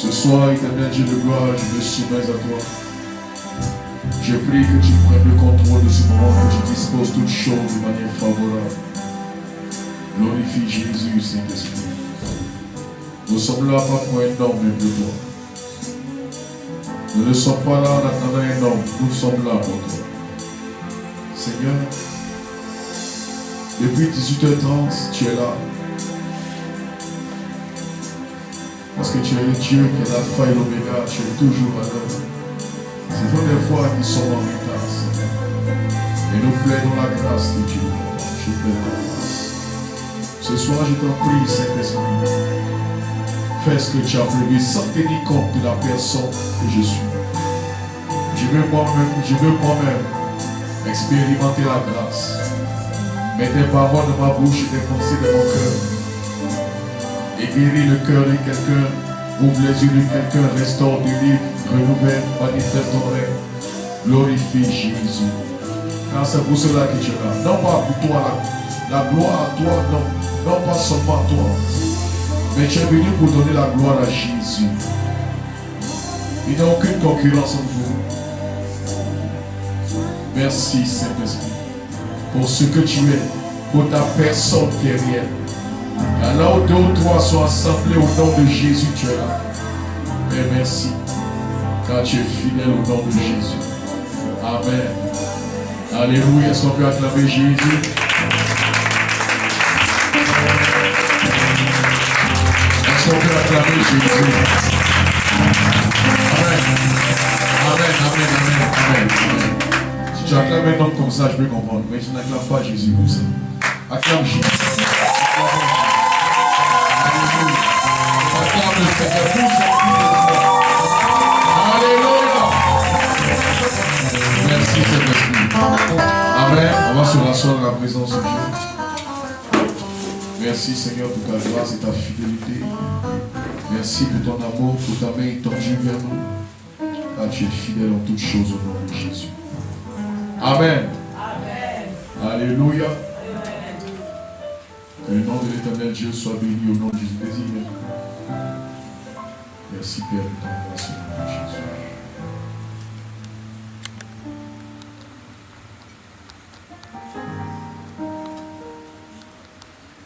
Ce soir, éternel Dieu de gloire, je me soumets à toi. Je prie que tu prennes le contrôle de ce moment, que tu disposes toutes choses de manière favorable. Glorifie Jésus, Saint-Esprit. Nous sommes là pas pour un homme, mais pour toi. Nous ne sommes pas là en attendant un homme, nous sommes là pour toi. Seigneur, depuis 18h30, tu es là. Parce que tu es le Dieu qui est l'alpha et l'oméga, tu es toujours à l'heure. Ce sont des fois qui sont en retard, Seigneur. Et nous plaidons la grâce de Dieu. Je plaide la grâce. Ce soir, je t'en prie, Saint-Esprit. Fais ce que tu as prévu sans tenir compte de la personne que je suis. Je veux moi-même expérimenter la grâce. Mets tes paroles de ma bouche et tes pensées de mon cœur. Et guéris le cœur de quelqu'un, ouvre les yeux de quelqu'un, restaure du livre, renouvelle, manifeste ton règne. Glorifie Jésus. Car c'est pour cela que tu es là. Non pas pour toi, la gloire à toi, non. Non pas seulement à toi. Mais tu es venu pour donner la gloire à Jésus. Il n'y a aucune concurrence entre vous. Merci Saint-Esprit pour ce que tu es, pour ta personne qui est réelle. Là où deux ou trois sont assemblés au nom de Jésus, tu es là. Et merci, car tu es fidèle au nom de Jésus. Amen. Alléluia. Est-ce qu'on peut acclamer Jésus? Est-ce qu'on peut acclamer Jésus? Amen. Amen, amen, amen, amen. Si tu acclames un homme comme ça, je peux comprendre. Mais tu n'acclames pas Jésus comme ça. Acclame Jésus. Acclame le Seigneur pour sa vie. Alléluia. Merci Saint-Esprit. Amen. On va se rasseoir dans la présence de Dieu. Merci Seigneur pour ta grâce et ta fidélité. Merci pour ton amour, pour ta main étendue vers nous. Car tu es fidèle en toutes choses au nom de Jésus. Amen. Amen. Alléluia. Que le nom de l'Éternel Dieu soit béni au nom de Jésus. Merci Père de ta grâce au nom de Jésus.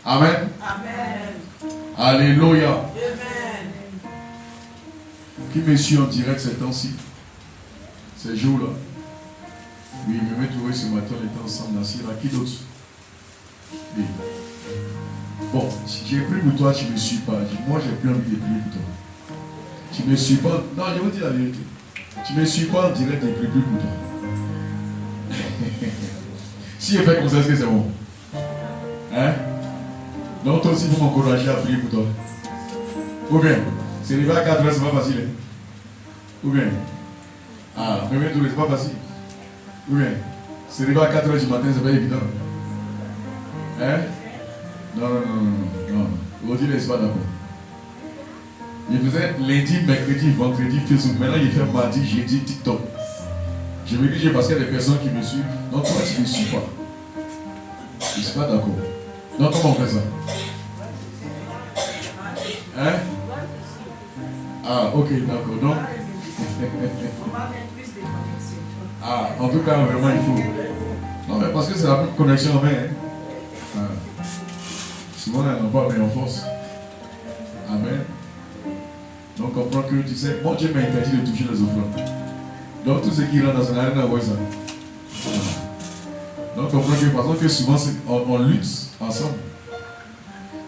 Amen. Amen. Alléluia. Amen. Qui me suit en direct ces temps-ci? Ces jours-là? Oui, je me trouvé ce matin, on était ensemble dans Sierra. Qui d'autre? Oui. Bon, si j'ai prié pour toi, tu ne me suis pas. Moi, j'ai plus envie de prier pour toi. Tu ne me suis pas. Non, je vous dis la vérité. Tu ne me suis pas en direct, je ne prie plus pour toi. Si je fais comme ça, est-ce que c'est bon? Hein? Donc, toi aussi, il faut m'encourager à prier pour toi. Ou bien, c'est arrivé à 4 heures, c'est pas facile. Hein? Ou bien, premier tour, c'est pas facile. Ou bien, c'est arrivé à 4 heures du matin, c'est pas évident. Hein? Non. Aujourd'hui, je ne suis pas d'accord. Je faisais lundi, mercredi, vendredi, Facebook. Maintenant, il fait mardi, jeudi, TikTok. Je me dis parce qu'il y a des personnes qui me suivent. Donc, toi, tu ne me suis pas. Je ne suis pas d'accord. Donc, comment on fait ça? Hein? Ok, d'accord. Donc, en tout cas, vraiment, il faut. Non, mais parce que c'est la même connexion en main. Souvent, elle n'a pas mis en force. Amen. Donc, on comprend que tu sais, mon Dieu m'a interdit de toucher les offrandes. Donc, tout ce qui rentre dans un arène, on voit ça. Donc, on comprend que, par exemple, que souvent, on lutte ensemble.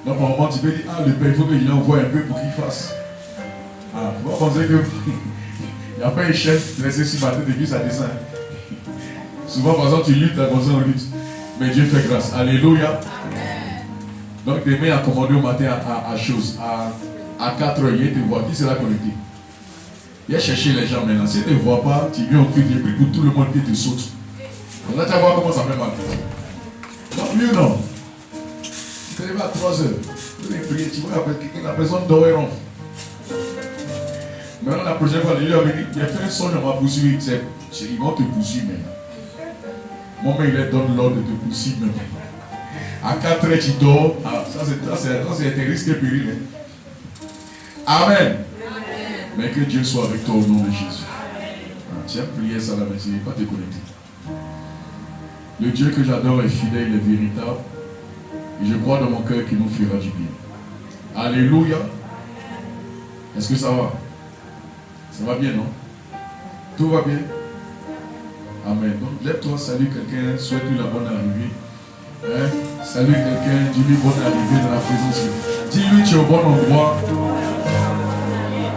Donc, à un moment, tu peux dire, le père, il faut que je l'envoie un peu pour qu'il fasse. Vous pensez que il n'y a pas une chaîne dressée sur ma tête depuis ça descend. Souvent, par exemple, tu luttes, comme ça, on lutte. Mais Dieu fait grâce. Alléluia. Donc, demain, à commander au matin à chose, à 4 heures, il te voit. Qui sera connecté? Il a cherché les gens maintenant. Si tu ne vois pas, tu viens au cri de pour tout le monde qui te saute. Donc là, tu vas voir comment ça fait mal. Donc, mieux non. Tu te lèves à 3 heures. Tu vas prier, tu vois, la personne dort et ronfle. Maintenant, la prochaine fois, je lui ai dit, il a fait un son, on va poursuivre. Ils vont te poursuivre maintenant. Mon mec, il leur donne l'ordre de te poursuivre maintenant. À 4 heures, tu dors. Ça, c'est un risque et péril. Amen. Mais que Dieu soit avec toi au nom de Jésus. Tiens, priez ça là, mais tu n'es pas déconnecté. Le Dieu que j'adore est fidèle, il est véritable. Et je crois dans mon cœur qu'il nous fera du bien. Alléluia. Est-ce que ça va? Ça va bien, non? Tout va bien? Amen. Donc lève-toi, salue quelqu'un, souhaite-lui la bonne arrivée. Hein? Salue quelqu'un, dis-lui bonne arrivée dans la présence. Dis-lui tu es au bon endroit.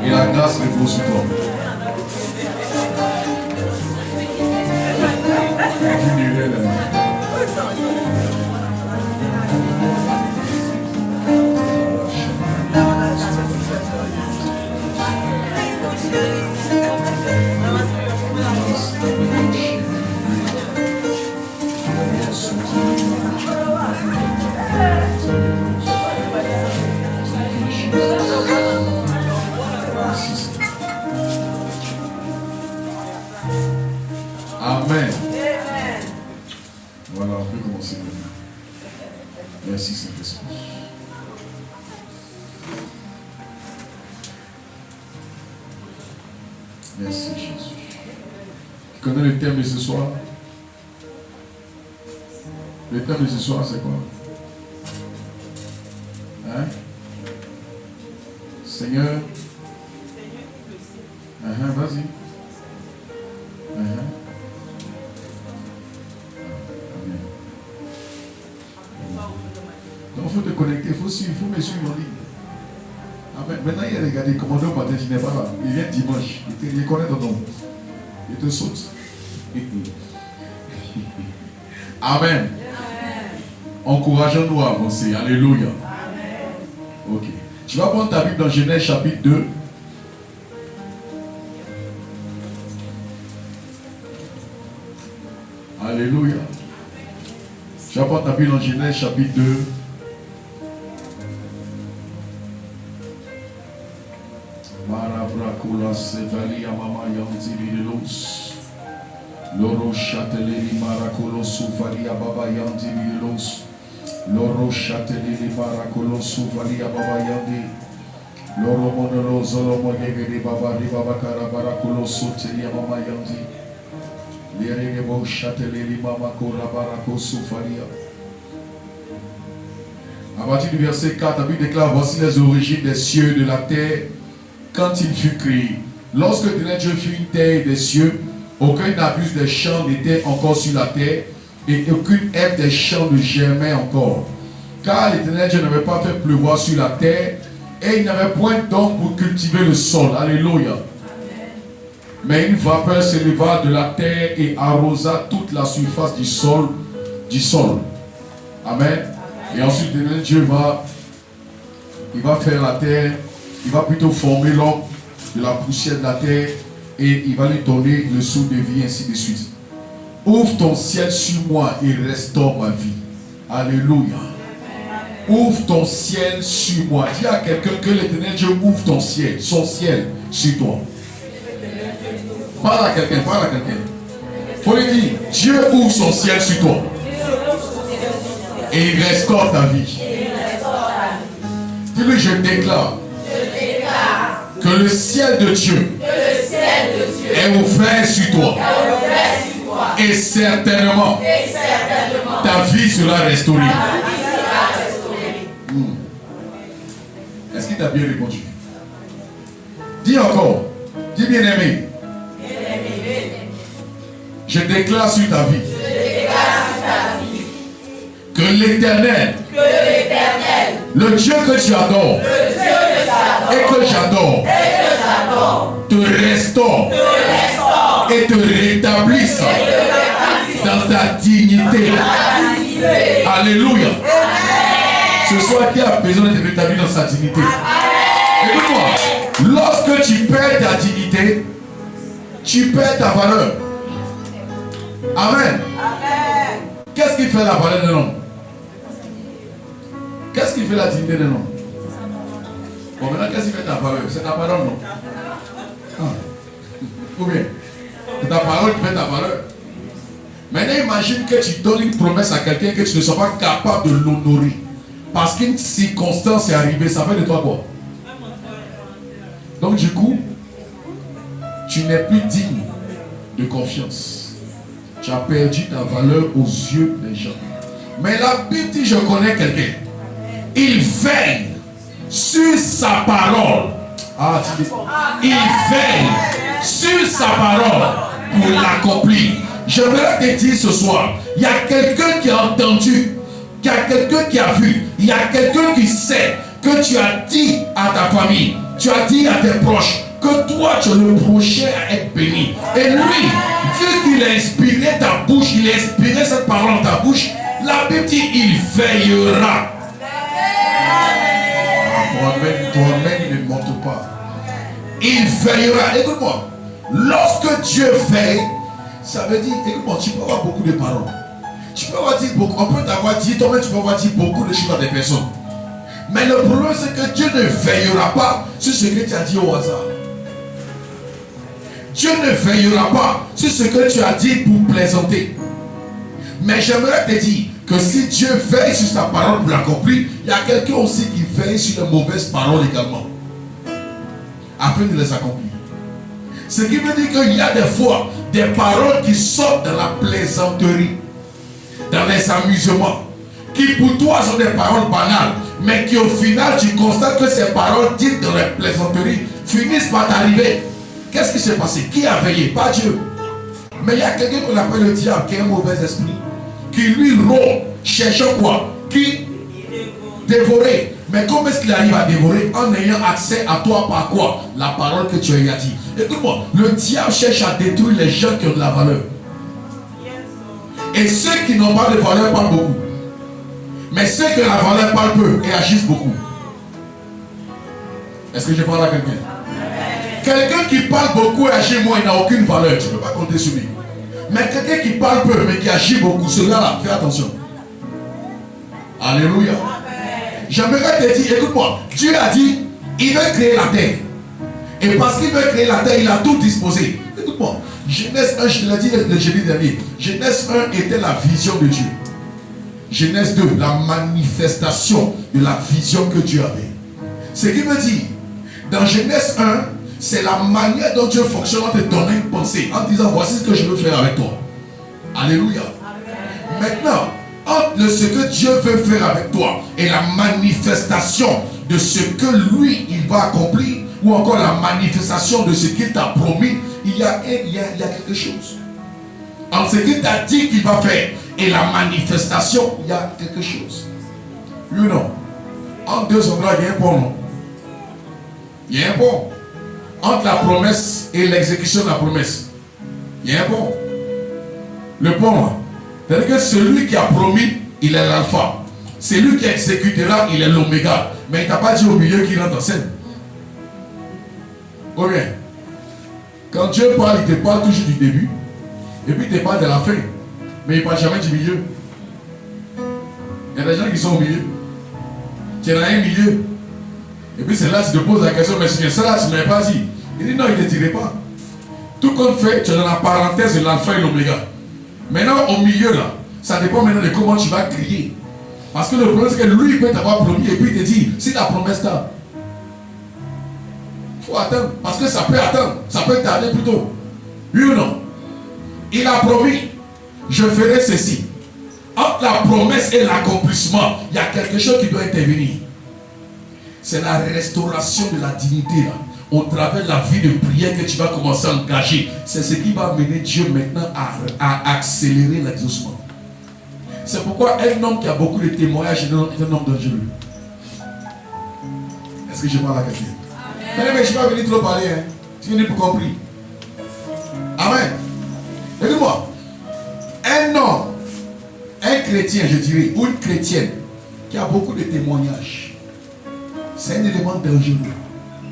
Et la grâce repose sur toi. Amen. Voilà, on peut commencer maintenant. Merci Saint-Esprit. Merci Jésus. Tu connais le thème de ce soir? Le thème de ce soir, c'est quoi? Hein? Seigneur. Vas-y. Donc il faut te connecter, il faut me suivre en ligne. Amen. Maintenant il a regardé, le commandant matin, je n'ai pas là. Il vient dimanche, il connaît ton nom. Il te saute. Amen. Encourageons-nous à avancer. Alléluia. Amen. Ok. Tu vas prendre ta Bible dans Genèse chapitre 2. Alléluia. Tu vas prendre ta Bible dans Genèse chapitre 2. Marabracola Sevalia Mama Yantibilos. Loro Chateleli Maracolo Suvalia Baba Yantibilos. Loro Chateleli Maracolo Suvalia Baba Yandi. Loro Monolo Zolomo Yegedi Baba Ribaba Karabaraculo Sotelia Mama Yandi. Lierebo Chateleli Mama Korabaraco Suvalia. À partir du verset 4, la Bible déclare: voici les origines des cieux et de la terre quand il fut créé. Lorsque Dieu fit une terre et des cieux, aucun arbuste des champs n'était encore sur la terre, et aucune herbe des champs ne germait encore. Car l'Éternel Dieu n'avait pas fait pleuvoir sur la terre, et il n'avait point d'homme pour cultiver le sol. Alléluia. Mais une vapeur s'éleva de la terre et arrosa toute la surface du sol. Amen. Et ensuite, l'Éternel Dieu va faire la terre, il va plutôt former l'homme de la poussière de la terre, et il va lui donner le souffle de vie, ainsi de suite. Ouvre ton ciel sur moi et restaure ma vie. Alléluia. Ouvre ton ciel sur moi. Dis à quelqu'un que l'Éternel Dieu ouvre ton ciel, son ciel sur toi. Parle à quelqu'un, Il faut lui dire: Dieu ouvre son ciel sur toi. Et il restaure ta vie. Dis-lui: je déclare que le ciel de Dieu est ouvert sur toi. Et certainement, ta vie sera restaurée. Est-ce qu'il t'a bien répondu? Dis encore. Dis: bien-aimé. Je déclare sur ta vie que l'Éternel, le Dieu que tu adores et que j'adore, te restaure et te rétablisse dans ta dignité. Alléluia. Ce soir, qui a besoin d'être rétabli dans sa dignité? Écoute-moi. Lorsque tu perds ta dignité, tu perds ta valeur. Amen. Qu'est-ce qui fait la valeur d'un homme? Qu'est-ce qui fait la dignité d'un homme? Bon, maintenant, qu'est-ce qui fait ta valeur? C'est ta parole, non? Ou bien, c'est ta parole qui fait ta valeur. Maintenant, imagine que tu donnes une promesse à quelqu'un que tu ne sois pas capable de l'honorer. Parce qu'une circonstance est arrivée, ça fait de toi quoi? Donc, du coup, tu n'es plus digne de confiance. Tu as perdu ta valeur aux yeux des gens. Mais la Bible dit, je connais quelqu'un. Il veille sur sa parole. Ah, tu dis, il veille sur sa parole pour l'accomplir. J'aimerais te dire ce soir, il y a quelqu'un qui a entendu, il y a quelqu'un qui a vu, il y a quelqu'un qui sait que tu as dit à ta famille, tu as dit à tes proches, que toi tu es le prochain à être béni. Et lui, vu qu'il a inspiré ta bouche, il a inspiré cette parole dans ta bouche, la Bible dit, il veillera. Ton amen ne monte pas. Il veillera. Écoute-moi. Lorsque Dieu veille, ça veut dire, écoute-moi, tu peux avoir beaucoup de paroles. Tu peux avoir dit beaucoup. On peut t'avoir dit, toi-même tu peux avoir dit beaucoup de choses à des personnes. Mais le problème c'est que Dieu ne veillera pas sur ce que tu as dit au hasard. Dieu ne veillera pas sur ce que tu as dit pour plaisanter. Mais j'aimerais te dire que si Dieu veille sur sa parole pour l'accomplir, il y a quelqu'un aussi qui veille sur les mauvaises paroles également, afin de les accomplir. Ce qui veut dire qu'il y a des fois des paroles qui sortent dans la plaisanterie, dans les amusements, qui pour toi sont des paroles banales, mais qui au final tu constates que ces paroles dites dans la plaisanterie finissent par t'arriver. Qu'est-ce qui s'est passé? Qui a veillé? Pas Dieu. Mais il y a quelqu'un qu'on appelle le diable, qui est un mauvais esprit, qui lui rôde, cherchant quoi? Qui dévorer. Mais comment est-ce qu'il arrive à dévorer? En ayant accès à toi par quoi? La parole que tu as dit. Écoute-moi, le diable cherche à détruire les gens qui ont de la valeur. Et ceux qui n'ont pas de valeur parlent beaucoup. Mais ceux qui ont la valeur parlent peu et agissent beaucoup. Est-ce que je parle à quelqu'un? Quelqu'un qui parle beaucoup et agit moins, il n'a aucune valeur. Tu ne peux pas compter sur lui. Mais quelqu'un qui parle peu mais qui agit beaucoup, celui-là, fais attention. Alléluia. J'aimerais te dire, écoute-moi, Dieu a dit, il veut créer la terre. Et parce qu'il veut créer la terre, il a tout disposé. Écoute-moi, Genèse 1, je te l'ai dit le jeudi dernier. Genèse 1 était la vision de Dieu. Genèse 2, la manifestation de la vision que Dieu avait. Ce qui veut dire, dans Genèse 1, c'est la manière dont Dieu fonctionne en te donnant une pensée, en disant, voici ce que je veux faire avec toi. Alléluia. Maintenant, entre ce que Dieu veut faire avec toi et la manifestation de ce que lui, il va accomplir, ou encore la manifestation de ce qu'il t'a promis, il y a quelque chose. Entre ce qu'il t'a dit qu'il va faire et la manifestation, il y a quelque chose. Oui ou non? Entre deux endroits, il y a un pont, non? Il y a un pont. Entre la promesse et l'exécution de la promesse, il y a un pont. Le pont, c'est-à-dire que celui qui a promis, il est l'alpha. Celui qui exécutera, il est l'oméga. Mais il ne t'a pas dit au milieu qu'il rentre en scène. Ou bien, quand Dieu parle, il te parle toujours du début. Et puis il te parle de la fin. Mais il ne parle jamais du milieu. Il y a des gens qui sont au milieu. Tu es dans un milieu. Et puis c'est là que tu te poses la question, mais c'est ça là, tu ne m'avais pas dit. Il dit non, il ne te dirait pas. Tout compte fait, tu es dans la parenthèse de l'alpha et l'oméga. Maintenant, au milieu là, ça dépend maintenant de comment tu vas crier. Parce que le problème, c'est que lui, il peut t'avoir promis et puis il te dit, si ta promesse tarde, il faut attendre. Parce que ça peut attendre, ça peut tarder plutôt. Oui ou non? Il a promis, je ferai ceci. Entre la promesse et l'accomplissement, il y a quelque chose qui doit intervenir. C'est la restauration de la dignité là, au travers de la vie de prière que tu vas commencer à engager. C'est ce qui va amener Dieu maintenant à accélérer l'exaucement. C'est pourquoi un homme qui a beaucoup de témoignages est un homme dangereux. Est-ce que je parle à quelqu'un? Mais je ne suis pas venu trop parler. Hein. Tu viens pour comprendre. Amen. Écoute-moi. Un homme, un chrétien, je dirais, ou une chrétienne qui a beaucoup de témoignages, c'est un élément dangereux.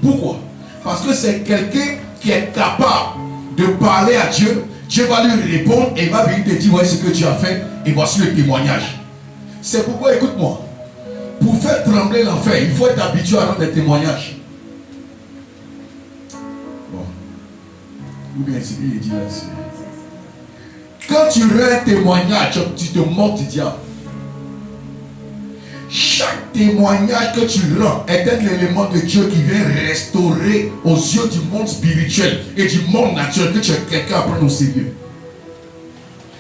Pourquoi? Parce que c'est quelqu'un qui est capable de parler à Dieu. Dieu va lui répondre et il va venir te dire voici ce que tu as fait et voici le témoignage. C'est pourquoi, écoute-moi, pour faire trembler l'enfer, il faut être habitué à rendre des témoignages. Bon. Ou bien c'est lui qui dit là. Quand tu rends un témoignage, tu te moques du diable. Chaque témoignage que tu rends est un élément de Dieu qui vient restaurer aux yeux du monde spirituel et du monde naturel que tu es quelqu'un à prendre au sérieux.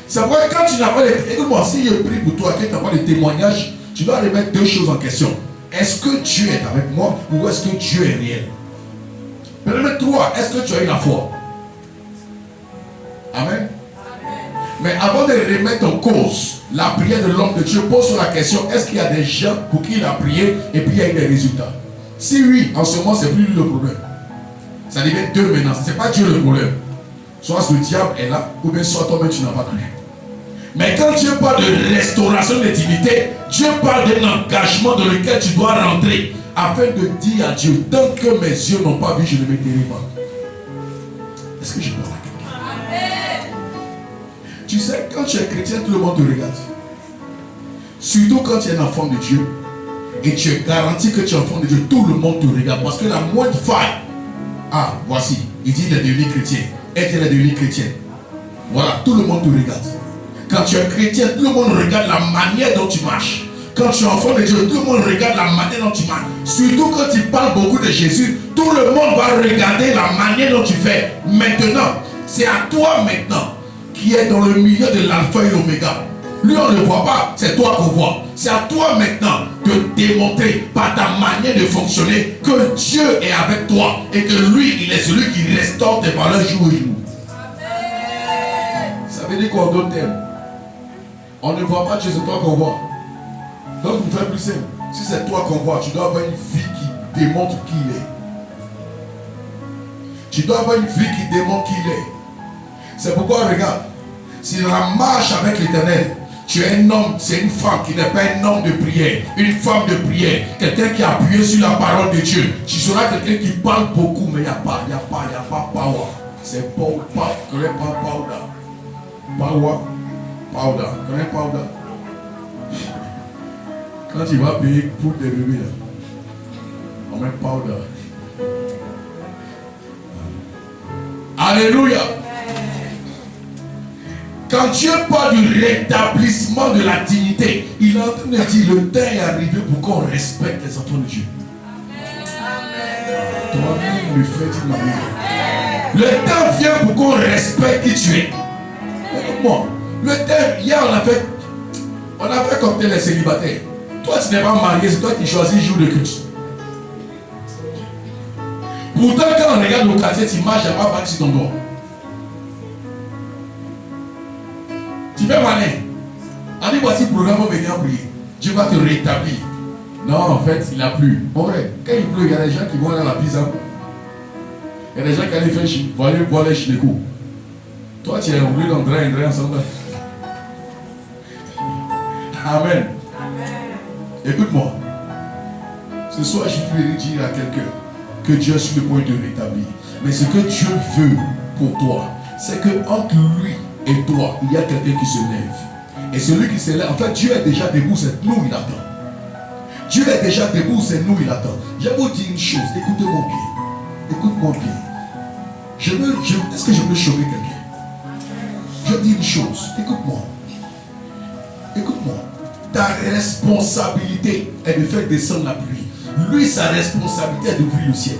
C'est vrai, quand tu n'as pas les... Écoute-moi, si je prie pour toi, que tu n'as pas de témoignage, tu dois remettre deux choses en question. Est-ce que Dieu est avec moi ou est-ce que Dieu est réel? Numéro 3, est-ce que tu as eu la foi? Amen. Mais avant de remettre en cause la prière de l'homme de Dieu, pose la question, est-ce qu'il y a des gens pour qui il a prié et puis il y a eu des résultats? Si oui, en ce moment, c'est plus lui le problème. Ça devient deux maintenant. Ce n'est pas Dieu le problème. Soit le diable est là, ou bien soit toi-même tu n'as pas cru. Mais quand Dieu parle de restauration d'intimité, Dieu parle d'un engagement dans lequel tu dois rentrer afin de dire à Dieu, tant que mes yeux n'ont pas vu, je ne m'éteirai pas. Est-ce que je parle à quelqu'un? Tu sais, quand tu es chrétien, tout le monde te regarde. Surtout quand tu es un enfant de Dieu et tu es garanti que tu es enfant de Dieu, tout le monde te regarde. Parce que la moindre faille, ah, voici, il dit qu'il est devenu chrétien. Elle est devenue chrétienne. Voilà, tout le monde te regarde. Quand tu es chrétien, tout le monde regarde la manière dont tu marches. Quand tu es enfant de Dieu, tout le monde regarde la manière dont tu marches. Surtout quand tu parles beaucoup de Jésus, tout le monde va regarder la manière dont tu fais. Maintenant, c'est à toi maintenant, qui est dans le milieu de l'alpha et l'oméga. Lui, on ne le voit pas, c'est toi qu'on voit. C'est à toi maintenant de démontrer par ta manière de fonctionner que Dieu est avec toi et que lui, il est celui qui restaure tes valeurs jour au jour. Ça veut dire qu'en d'autres termes, on ne voit pas Dieu, c'est toi qu'on voit. Donc, pour faire plus simple, si c'est toi qu'on voit, tu dois avoir une vie qui démontre qui il est. Tu dois avoir une vie qui démontre qui il est. C'est pourquoi, regarde, si dans la marche avec l'Éternel, tu es un homme, c'est une femme qui n'est pas un homme de prière, une femme de prière, quelqu'un qui a appuyé sur la parole de Dieu. Tu seras quelqu'un qui parle beaucoup, mais il n'y a pas power. C'est power, connais pas powder. Powder, connais powder. Quand tu vas payer pour tes bébés, là, on met powder. Alléluia. Quand Dieu parle du rétablissement de la dignité, il est en train de dire le temps est arrivé pour qu'on respecte les enfants de Dieu. Toi-même, le fais d'une manière. Le temps vient pour qu'on respecte qui tu es. Écoute-moi, le temps, hier on a fait comme tel les célibataires. Toi, tu n'es pas marié, c'est toi qui choisis le jour de culte. Pourtant, quand on regarde le quartier, tu marches, il n'y a pas battu sur ton doigt. Tu fais malin. On dit voici le programme, on va venir prier. Dieu va te rétablir. Non, en fait, il a plu. Bon, vrai, quand il pleut, il y a des gens qui vont aller à la pizza. Il y a des gens qui allaient faire vont aller voir les chinécos. Toi, tu es oublié dans un drain ensemble. Amen. Écoute-moi. Ce soir, je vais dire à quelqu'un que Dieu est sur le point de rétablir. Mais ce que Dieu veut pour toi, c'est que entre lui et toi, il y a quelqu'un qui se lève. Et celui qui se lève, en fait, Dieu est déjà debout, c'est nous, il attend. Dieu est déjà debout, c'est nous, il attend. Je vais vous dire une chose, écoutez-moi bien. Écoute-moi bien. Est-ce que je peux choquer quelqu'un? Je dis une chose, écoute-moi. Écoute-moi. Ta responsabilité est de faire descendre la pluie. Lui, sa responsabilité est d'ouvrir le ciel.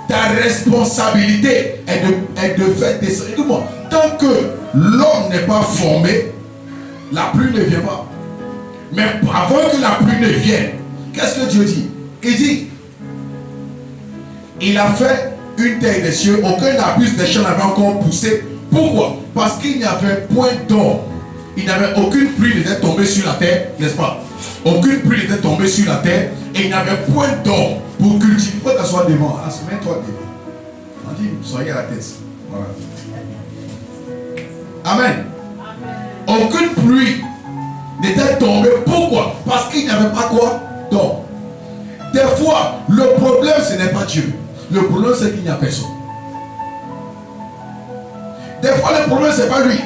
Ta responsabilité est de faire descendre. Écoute-moi, tant que l'homme n'est pas formé, la pluie ne vient pas. Mais avant que la pluie ne vienne, qu'est-ce que Dieu dit? Il dit, il a fait une terre des cieux, aucun arbuste des champs n'avait encore poussé. Pourquoi? Parce qu'il n'y avait point d'or. Il n'y avait aucune pluie qui était tombée sur la terre, n'est-ce pas? Aucune pluie n'était tombée sur la terre et il n'y avait point d'or pour cultiver. Il faut t'asseoir devant. Mets-toi devant. On dit, soyez à la tête. Voilà. Amen. Aucune pluie n'était tombée. Pourquoi? Parce qu'il n'y avait pas quoi? D'or. Des fois, le problème, ce n'est pas Dieu. Le problème, c'est qu'il n'y a personne. Des fois, le problème, ce n'est pas lui.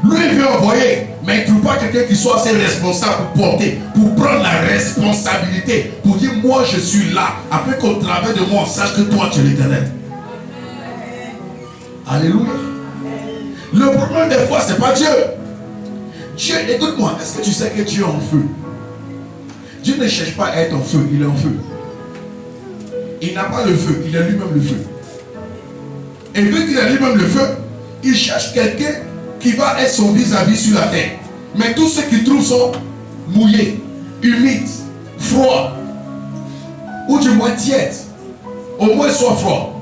Lui, il veut envoyer, mais il ne trouve pas quelqu'un qui soit assez responsable pour porter, pour prendre la responsabilité, pour dire, moi, je suis là, afin qu'au travers de moi, on sache que toi, tu es l'Éternel. Alléluia. Le problème, des fois, ce n'est pas Dieu. Dieu, écoute-moi, est-ce que tu sais que Dieu est en feu? Dieu ne cherche pas à être en feu, il est en feu. Il n'a pas le feu, il est lui-même le feu. Et vu qu'il est lui-même le feu, il cherche quelqu'un qui va être son vis-à-vis sur la terre. Mais tous ceux qu'il trouve sont mouillés, humides, froids, ou du moins tièdes. Au moins sois froid.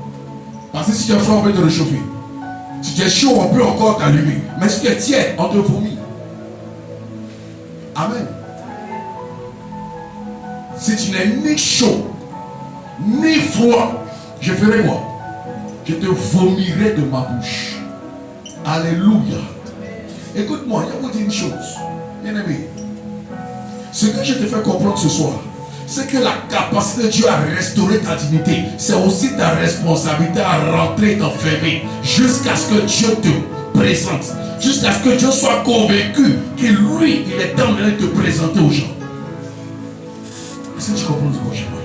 Parce que si tu es froid, on peut te réchauffer. Si tu es chaud, on peut encore t'allumer. Mais si tu es tiède, on te vomit. Amen. Si tu n'es ni chaud, ni froid, je ferai quoi? Je te vomirai de ma bouche. Alléluia. Écoute-moi, il y a vous dire une chose, bien aimé. Ce que je te fais comprendre ce soir, c'est que la capacité de Dieu à restaurer ta dignité, c'est aussi ta responsabilité à rentrer, t'enfermer, jusqu'à ce que Dieu te présente, jusqu'à ce que Dieu soit convaincu que lui, il est en train de te présenter aux gens. Est-ce que tu comprends ce que je parle?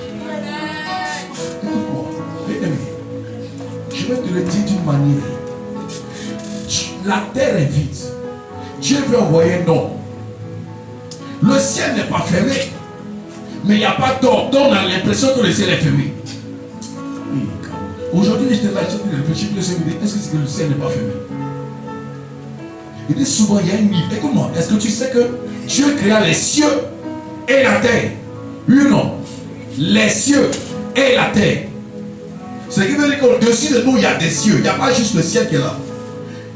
Écoute-moi, bien aimé, je vais te le dire d'une manière. La terre est vide. Dieu veut envoyer un homme. Le ciel n'est pas fermé. Mais il n'y a pas d'ordre. Donc on a l'impression que le ciel est fermé. Aujourd'hui, j'étais là, j'ai réfléchi, est-ce que le ciel n'est pas fermé? Il dit souvent, il y a une livre. Écoute-moi, est-ce que tu sais que Dieu créa les cieux et la terre? Oui ou non? Les cieux et la terre. Ce qui veut dire qu'au-dessus de nous, il y a des cieux. Il n'y a pas juste le ciel qui est là.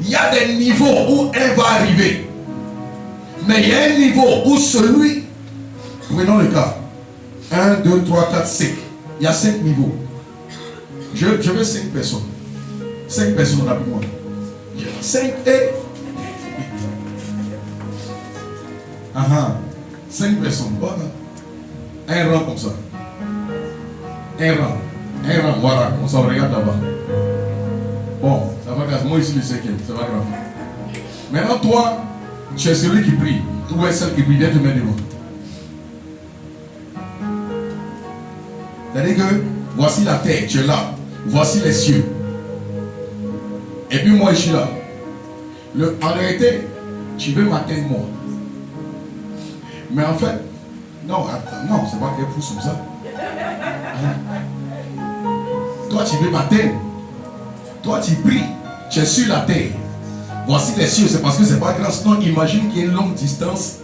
Il y a des niveaux où elle va arriver. Mais il y a un niveau où celui, prenons le cas, 1, 2, 3, 4, 5. Il y a 5 niveaux. Je veux 5 personnes. 5 personnes rapidement. 5 et... 5 personnes. Voilà. Un rang comme ça. Un rang, voilà. On s'en regarde là-bas. Bon, ça va grave. Moi ici le 5e, ça va grave. Maintenant toi, tu es celui qui prie. Ou est celle qui prie, viens te mettre devant. C'est-à-dire que voici la terre, tu es là. Voici les cieux. Et puis moi je suis là. En réalité, tu veux m'atteindre moi. Mais en fait, non, c'est pas qu'elle pousse comme ça. Toi tu veux m'atteindre. Toi tu pries, tu es sur la terre. Voici les cieux, c'est parce que c'est pas grave. Sinon, imagine qu'il y a une longue distance.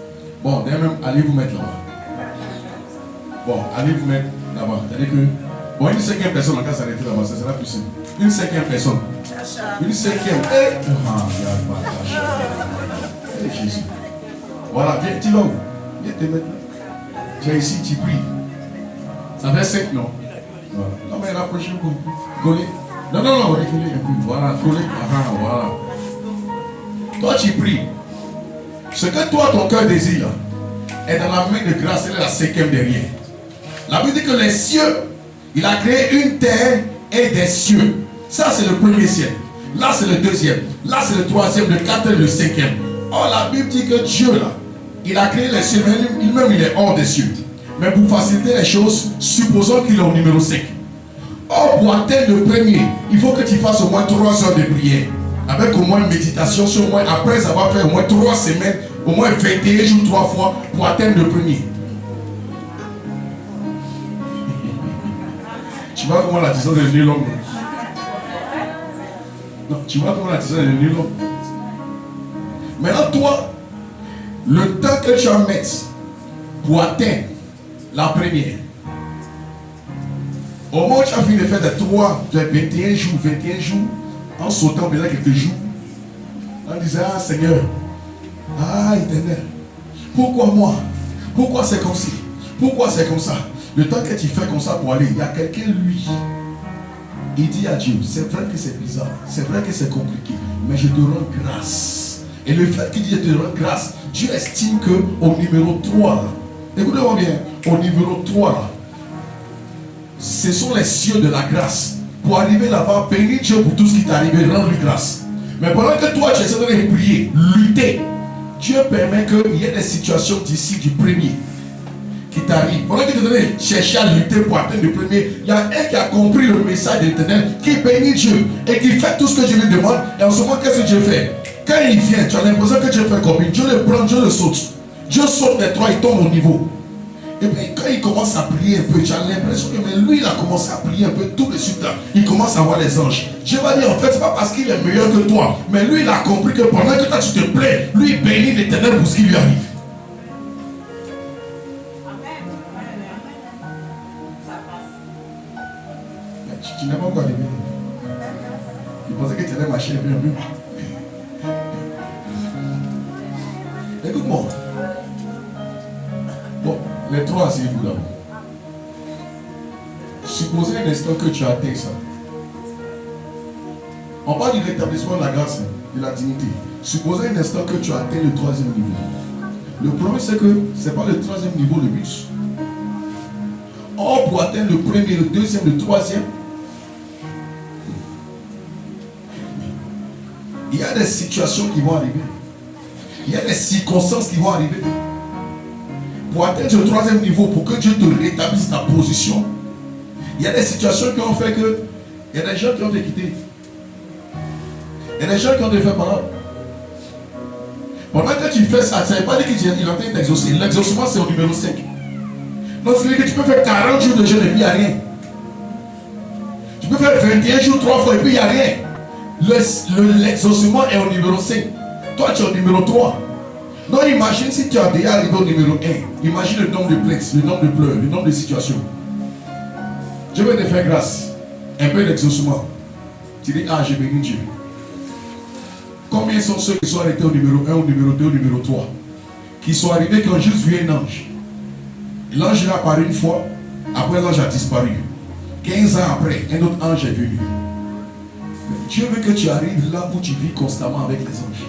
Bon, d'ailleurs même, allez vous mettre là-bas. Bon, allez vous mettre là-bas. C'est-à-dire que, bon, une 5e personne en cas s'arrêter là-bas, ça sera plus simple. Une 5e personne. Une 5e. Jésus. Voilà, viens, tu l'as où? Viens te mettre. Tu es ici, tu pries. Ça fait 5, non? Voilà. Non, mais rapprochez-vous. Collez. Non, reculez un peu. Voilà, collez. Voilà. Toi, tu pries. Ce que toi, ton cœur désire, est dans la main de grâce. Elle est la 5e derrière. La Bible dit que les cieux, il a créé une terre et des cieux. Ça, c'est le premier ciel. Là, c'est le 2e. Là, c'est le 3e, le 4e et le 5e. Or, la Bible dit que Dieu, là, il a créé les cieux, mais lui-même, il est hors des cieux. Mais pour faciliter les choses, supposons qu'il est au numéro 5. Or, pour atteindre le premier, il faut que tu fasses au moins 3 heures de prière. Avec au moins une méditation, sur au moins, après avoir fait au moins 3 semaines, au moins 21 jours 3 fois, pour atteindre le premier. Tu vois comment la distance est devenue longue? Non, tu vois comment la distance est devenue longue? Maintenant, toi, le temps que tu vas mettre pour atteindre la première, au moment où tu as fini de faire des 21 jours, en sautant pendant quelques jours, en disant, ah Seigneur, ah Éternel, pourquoi moi? Pourquoi c'est comme ci? Pourquoi c'est comme ça? Le temps que tu fais comme ça pour aller, il y a quelqu'un, lui, il dit à Dieu, c'est vrai que c'est bizarre, c'est vrai que c'est compliqué, mais je te rends grâce. Et le fait qu'il dit je te rends grâce, Dieu estime qu'au numéro 3, là, écoutez-moi bien, au numéro 3, là, ce sont les cieux de la grâce. Pour arriver là-bas, bénis Dieu pour tout ce qui t'est arrivé, rends-lui grâce. Mais pendant que toi, tu essaies de prier, lutter, Dieu permet qu'il y ait des situations d'ici du premier qui t'arrivent. Pendant que tu es chercher à lutter pour atteindre le premier, il y a un qui a compris le message de l'Éternel, qui bénit Dieu et qui fait tout ce que Dieu lui demande. Et en ce moment, qu'est-ce que Dieu fait? Quand il vient, tu as l'impression que Dieu fait comme Dieu le prend, Dieu le saute. Dieu saute les 3, il tombe au niveau. Et puis quand il commence à prier un peu, tu as l'impression que mais lui il a commencé à prier un peu tout de suite là. Il commence à voir les anges. Dieu va dire en fait c'est pas parce qu'il est meilleur que toi, mais lui il a compris que pendant que toi tu te plais, lui il bénit l'Éternel pour ce qui lui arrive. Mais tu n'as pas encore arrivé. Il pensait que tu allais marcher bien mieux. Écoute-moi. Bon, les trois, asseyez-vous là. Supposez un instant que tu as atteint ça. On parle de l'établissement de la grâce, de la dignité. Supposez un instant que tu as atteint le troisième niveau. Le problème, c'est que ce n'est pas le troisième niveau le but. Or, pour atteindre le premier, le deuxième, le troisième, il y a des situations qui vont arriver. Il y a des circonstances qui vont arriver. Pour atteindre le troisième niveau, pour que Dieu te rétablisse ta position, il y a des situations qui ont fait que il y a des gens qui ont été quittés. Il y a des gens qui ont été faits malades. Pendant que tu fais ça, ça ne veut pas dire qu'il est en train d'exaucer. L'exaucement, c'est au numéro 5. Donc, c'est-à-dire que tu peux faire 40 jours de jeûne et puis il n'y a rien. Tu peux faire 21 jours 3 fois et puis il n'y a rien. L'exaucement est au numéro 5. Toi, tu es au numéro 3. Donc, imagine si tu as déjà arrivé au numéro 1. Imagine le nombre de plaintes, le nombre de pleurs, le nombre de situations. Je vais te faire grâce. Un peu d'exaucement. Tu dis, ah, j'ai béni Dieu. Combien sont ceux qui sont arrêtés au numéro 1, au numéro 2, au numéro 3? Qui sont arrivés qui ont juste vu un ange. L'ange est apparu une fois. Après, l'ange a disparu. 15 ans après, un autre ange est venu. Dieu veut que tu arrives là où tu vis constamment avec les anges.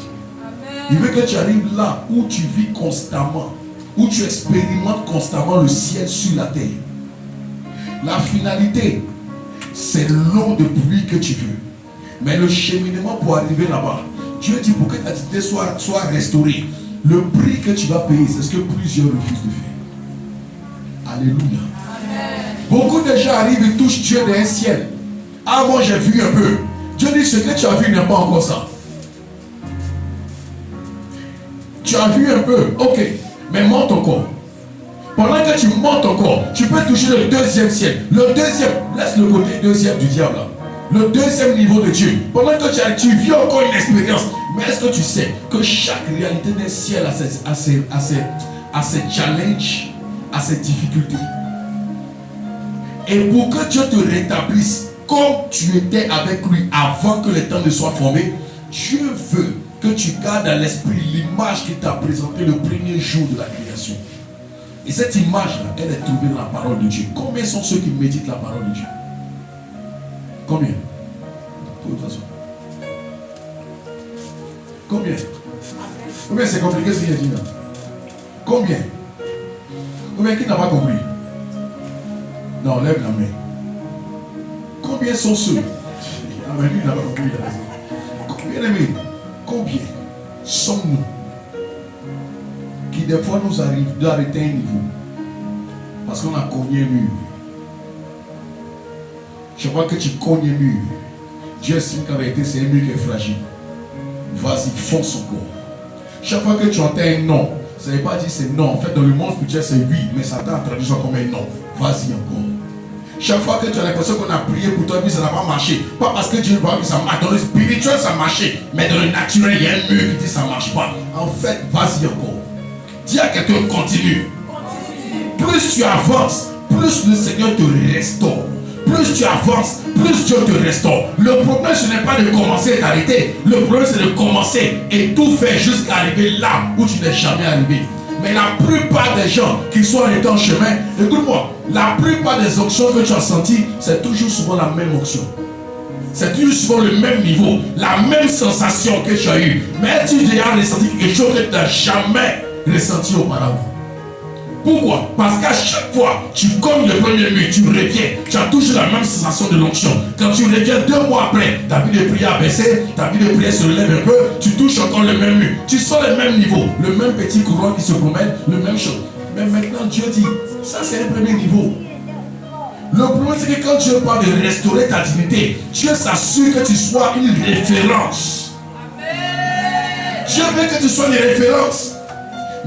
Il veut que tu arrives là où tu vis constamment, où tu expérimentes constamment le ciel sur la terre. La finalité, c'est l'eau de pluie que tu veux. Mais le cheminement pour arriver là-bas, Dieu dit pour que ta dignité soit restaurée, le prix que tu vas payer, c'est ce que plusieurs refusent de faire. Alléluia. Amen. Beaucoup de gens arrivent et touchent Dieu d'un ciel. Ah, moi j'ai vu un peu. Dieu dit ce que tu as vu n'est pas encore ça. Tu as vu un peu, ok, mais monte encore. Pendant que tu montes encore, tu peux toucher le deuxième ciel. Le deuxième, laisse le côté deuxième du diable là. Le deuxième niveau de Dieu. Pendant que tu vis encore une expérience. Mais est-ce que tu sais que chaque réalité d'un ciel a ses challenges, a ses difficultés. Et pour que Dieu te rétablisse comme tu étais avec lui avant que les temps ne soient formés, Dieu veut que tu gardes à l'esprit l'image qu'il t'a présentée le premier jour de la création. Et cette image-là, elle est trouvée dans la parole de Dieu. Combien sont ceux qui méditent la parole de Dieu? Combien? De toute façon. Combien? Combien c'est compliqué ce qu'il a dit là? Combien? Combien qui n'a pas compris? Non, lève la main. Combien sont ceux? Ah mais lui il n'a pas compris, il a raison. Combien aimés? Combien sommes-nous qui des fois nous arrive d'arrêter un niveau parce qu'on a cogné un mur? Je vois que tu cognes un mur. Dieu estime qu'en réalité c'est un mur qui est fragile. Vas-y, fonce encore. Chaque fois que tu entends un non, ça ne veut pas dire c'est non. En fait, dans le monde spirituel, c'est oui, mais Satan a traduit ça comme un non. Vas-y encore. Chaque fois que tu as l'impression qu'on a prié pour toi, mais ça n'a pas marché. Pas parce que Dieu ne parle que ça marche. Dans le spirituel, ça a marché. Mais dans le naturel, il y a un mur qui dit ça ne marche pas. En fait, vas-y encore. Dis à quelqu'un, continue. Plus tu avances, plus le Seigneur te restaure. Plus tu avances, plus Dieu te restaure. Le problème, ce n'est pas de commencer et t'arrêter. Le problème, c'est de commencer et tout faire jusqu'à arriver là où tu n'es jamais arrivé. Mais la plupart des gens qui sont arrêtés en chemin, écoute-moi, la plupart des options que tu as senties, c'est toujours souvent la même option. C'est toujours souvent le même niveau, la même sensation que tu as eue. Mais tu as déjà ressenti quelque chose que tu n'as jamais ressenti auparavant. Pourquoi? Parce qu'à chaque fois, tu cognes le premier mur, tu reviens, tu as toujours la même sensation de l'onction. Quand tu reviens 2 mois après, ta vie de prière a baissé, ta vie de prière se relève un peu, tu touches encore le même mur. Tu sens le même niveau, le même petit courant qui se promène, le même chose. Mais maintenant, Dieu dit, ça c'est un premier niveau. Le problème, c'est que quand Dieu parle de restaurer ta dignité, Dieu s'assure que tu sois une référence. Dieu veut que tu sois une référence.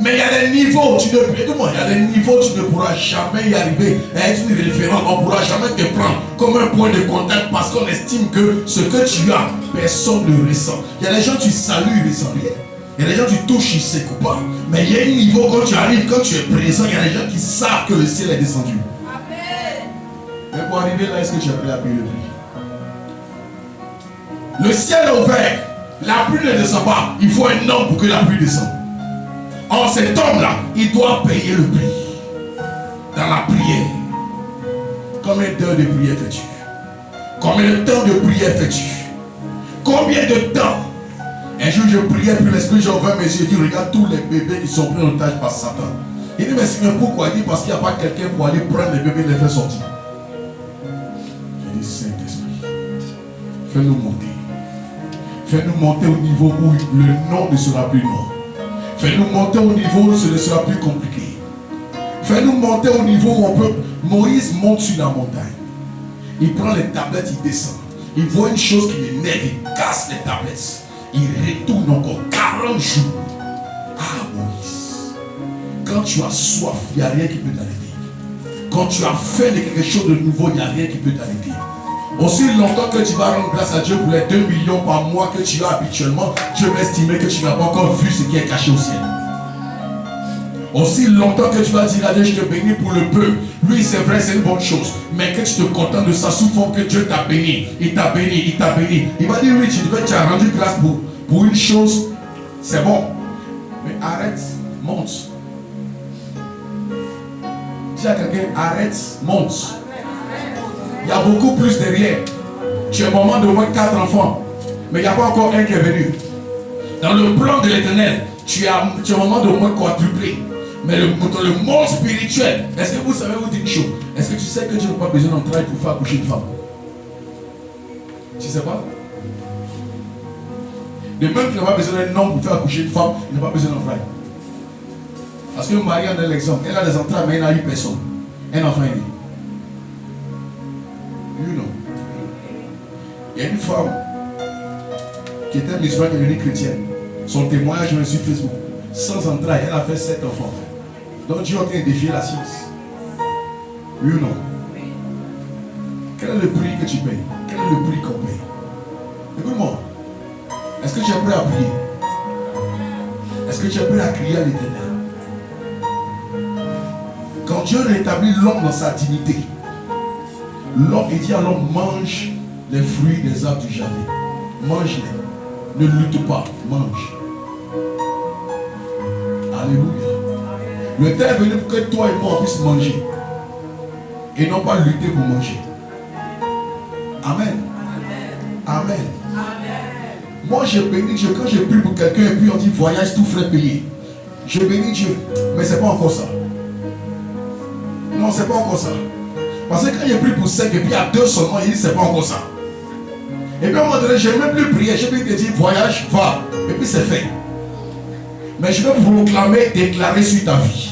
Mais il y a des niveaux, il y a des niveaux, tu ne pourras jamais y arriver à être une référence. On ne pourra jamais te prendre comme un point de contact parce qu'on estime que ce que tu as, personne ne ressent. Il y a des gens, tu salues, ils ne ressentent rien. Il y a des gens, tu touches, ils ne s'écoutent pas. Mais il y a un niveau, quand tu arrives, quand tu es présent, il y a des gens qui savent que le ciel est descendu. Amen. Mais pour arriver là, est-ce que tu es prêt à payer le prix? Le ciel est ouvert, la pluie ne descend pas. Il faut un homme pour que la pluie descende. Or, cet homme-là, il doit payer le prix dans la prière. Combien d'heures de prière fais-tu? Combien de temps de prière fais-tu? Combien de temps? Un jour, je priais, puis l'Esprit, j'ai ouvert mes yeux, il dit, regarde tous les bébés qui sont pris en otage par Satan. Il dit, mais Seigneur, pourquoi? Il dit, parce qu'il n'y a pas quelqu'un pour aller prendre les bébés et les faire sortir. J'ai dit, Saint-Esprit, fais-nous monter. Fais-nous monter au niveau où le nom ne sera plus non. Fais-nous monter au niveau où ce ne sera plus compliqué. Fais-nous monter au niveau où on peut... Moïse monte sur la montagne. Il prend les tablettes, il descend. Il voit une chose qui l'énerve, il casse les tablettes. Il retourne encore 40 jours. Ah Moïse, quand tu as soif, il n'y a rien qui peut t'arrêter. Quand tu as faim de quelque chose de nouveau, il n'y a rien qui peut t'arrêter. Aussi longtemps que tu vas rendre grâce à Dieu pour les 2 millions par mois que tu as habituellement, Dieu va estimer que tu n'as pas encore vu ce qui est caché au ciel. Aussi longtemps que tu vas dire à Dieu, je te bénis pour le peu. Lui, c'est vrai, c'est une bonne chose. Mais que tu te contentes de ça sous forme que Dieu t'a béni. Il t'a béni, il t'a béni. Il va dire, oui, tu as rendu grâce pour une chose. C'est bon. Mais arrête, monte. Dis à quelqu'un, arrête, monte. Il y a beaucoup plus derrière. Tu es au moment de moins 4 enfants. Mais il n'y a pas encore un qui est venu. Dans le plan de l'Éternel, tu es au moment de moins quadruplé. Mais dans le monde spirituel, est-ce que vous savez vous dire une chose? Est-ce que tu sais que tu n'as pas besoin d'un travail pour faire accoucher une femme? Tu ne sais pas? De même qu'il n'a pas besoin d'un homme pour faire accoucher une femme, il n'a pas besoin d'un travail. Parce que Marie en est l'exemple. Elle a des entrailles, mais elle n'a eu personne. Un enfant est né. You know. Il y a une femme qui était musulmane, qui est devenue chrétienne. Son témoignage est sur Facebook. Sans entrailles, elle a fait 7 enfants. Donc Dieu est en train de défier la science. You know. Quel est le prix que tu payes? Quel est le prix qu'on paye? Écoute-moi. Est-ce que tu es prêt à prier? Est-ce que tu es prêt à crier à l'Éternel? Quand Dieu rétablit l'homme dans sa dignité, l'homme, il dit à l'homme, mange les fruits des arbres du jardin. Mange-les. Ne lutte pas, mange. Alléluia. Le temps est venu pour que toi et moi on puisse manger. Et non pas lutter pour manger. Amen. Amen. Moi je bénis Dieu. Quand je prie pour quelqu'un et puis on dit voyage, tout frais payé. Je bénis Dieu. Mais c'est pas encore ça. Non, c'est pas encore ça. Parce que quand il prie pour 5 et puis il y a 2 seulement, il dit c'est pas encore ça. Et puis à un moment donné, je n'ai même plus prié. J'ai même dit voyage, va. Et puis c'est fait. Mais je vais proclamer, déclarer sur ta vie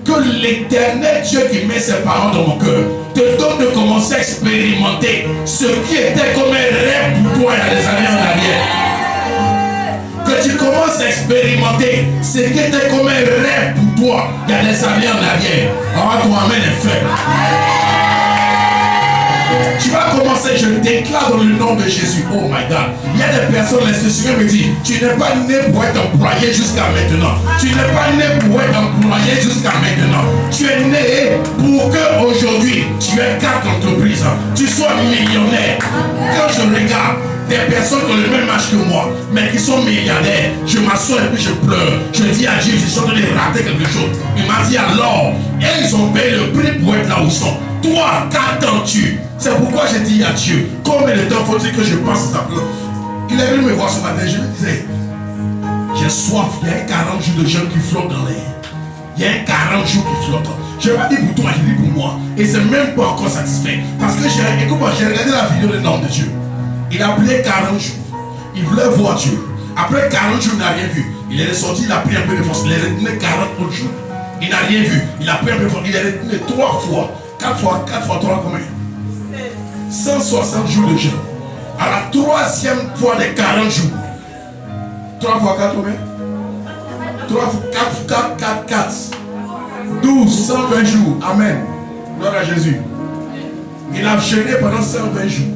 que l'Éternel Dieu qui met ses paroles dans mon cœur te donne de commencer à expérimenter ce qui était comme un rêve pour toi il y a des années en arrière. Que tu commences à expérimenter ce qui était comme un rêve pour toi il y a des années en arrière. Alors ton amen est faible. Tu vas commencer, je déclare dans le nom de Jésus. Oh my God. Il y a des personnes, le Seigneur me dit, tu n'es pas né pour être employé jusqu'à maintenant. Tu n'es pas né pour être employé jusqu'à maintenant. Tu es né pour que aujourd'hui tu aies 4 entreprises. Tu sois millionnaire. Quand je regarde des personnes qui ont le même âge que moi, mais qui sont milliardaires, je m'assois et puis je pleure. Je dis à Dieu, je suis en train de rater quelque chose. Il m'a dit alors, et ils ont payé le prix pour être là où ils sont. Toi, qu'attends-tu? C'est pourquoi j'ai dit à Dieu, combien de temps faut-il que je passe à ça? Il est venu me voir ce matin, je me disais, j'ai soif, il y a un 40 jours de jeûne qui flotte dans l'air. Il y a un 40 jours qui flotte. Je n'ai pas dit pour toi, je dis pour moi. Et c'est même pas encore satisfait. Parce que j'ai regardé la vidéo de l'homme de Dieu. Il a prié 40 jours. Il voulait voir Dieu. Après 40 jours, il n'a rien vu. Il est ressorti, il a pris un peu de force. Il est retourné 40 autres jours. Il n'a rien vu. Il a pris un peu de force. Il est retourné 3 fois. 4 fois 3, combien? 160 jours de jeûne. À la 3e fois des 40 jours. 3 fois 4, combien? 3, 4, 4, 4, 4. 12, 120 jours. Amen. Gloire à Jésus. Il a jeûné pendant 120 jours.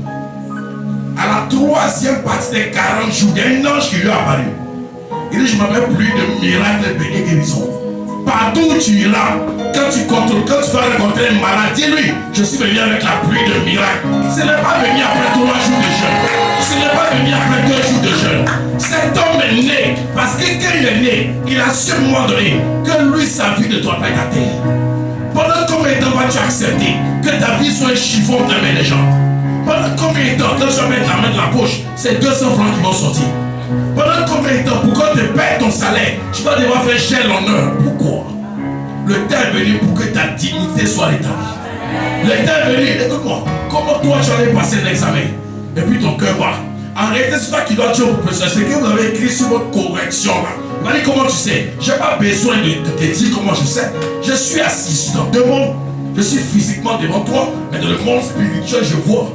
À la troisième partie des 40 jours, il y a un ange qui lui a apparu. Il dit, je m'en mets plus de miracles et de guérison. Partout où tu iras, quand tu vas rencontrer un malade, dis-lui, je suis venu avec la pluie de miracles. Ce n'est pas venu après 3 jours de jeûne. Ce n'est pas venu après 2 jours de jeûne. Cet homme est né, parce que quand il est né, il a su à un moment donné que lui, sa vie ne doit pas être à terre. Pendant combien de temps vas-tu accepter que ta vie soit un chiffon de la main des gens? Pendant combien de temps, quand tu vas mettre la main dans la poche, c'est 200 francs qui vont sortir? Pendant combien de temps, pourquoi tu payes ton salaire, tu vas devoir faire cher l'honneur? Pourquoi? Le temps est venu pour que ta dignité soit rétablie. Le temps est venu, écoute-moi, comment toi tu allais passer l'examen et puis ton cœur bat. En réalité, c'est toi qui dois dire au professeur, c'est que vous avez écrit sur votre correction là. Il m'a dit, comment tu sais? Je n'ai pas besoin de te dire comment je sais. Je suis assis devant, je suis physiquement devant toi, mais dans le monde spirituel, je vois.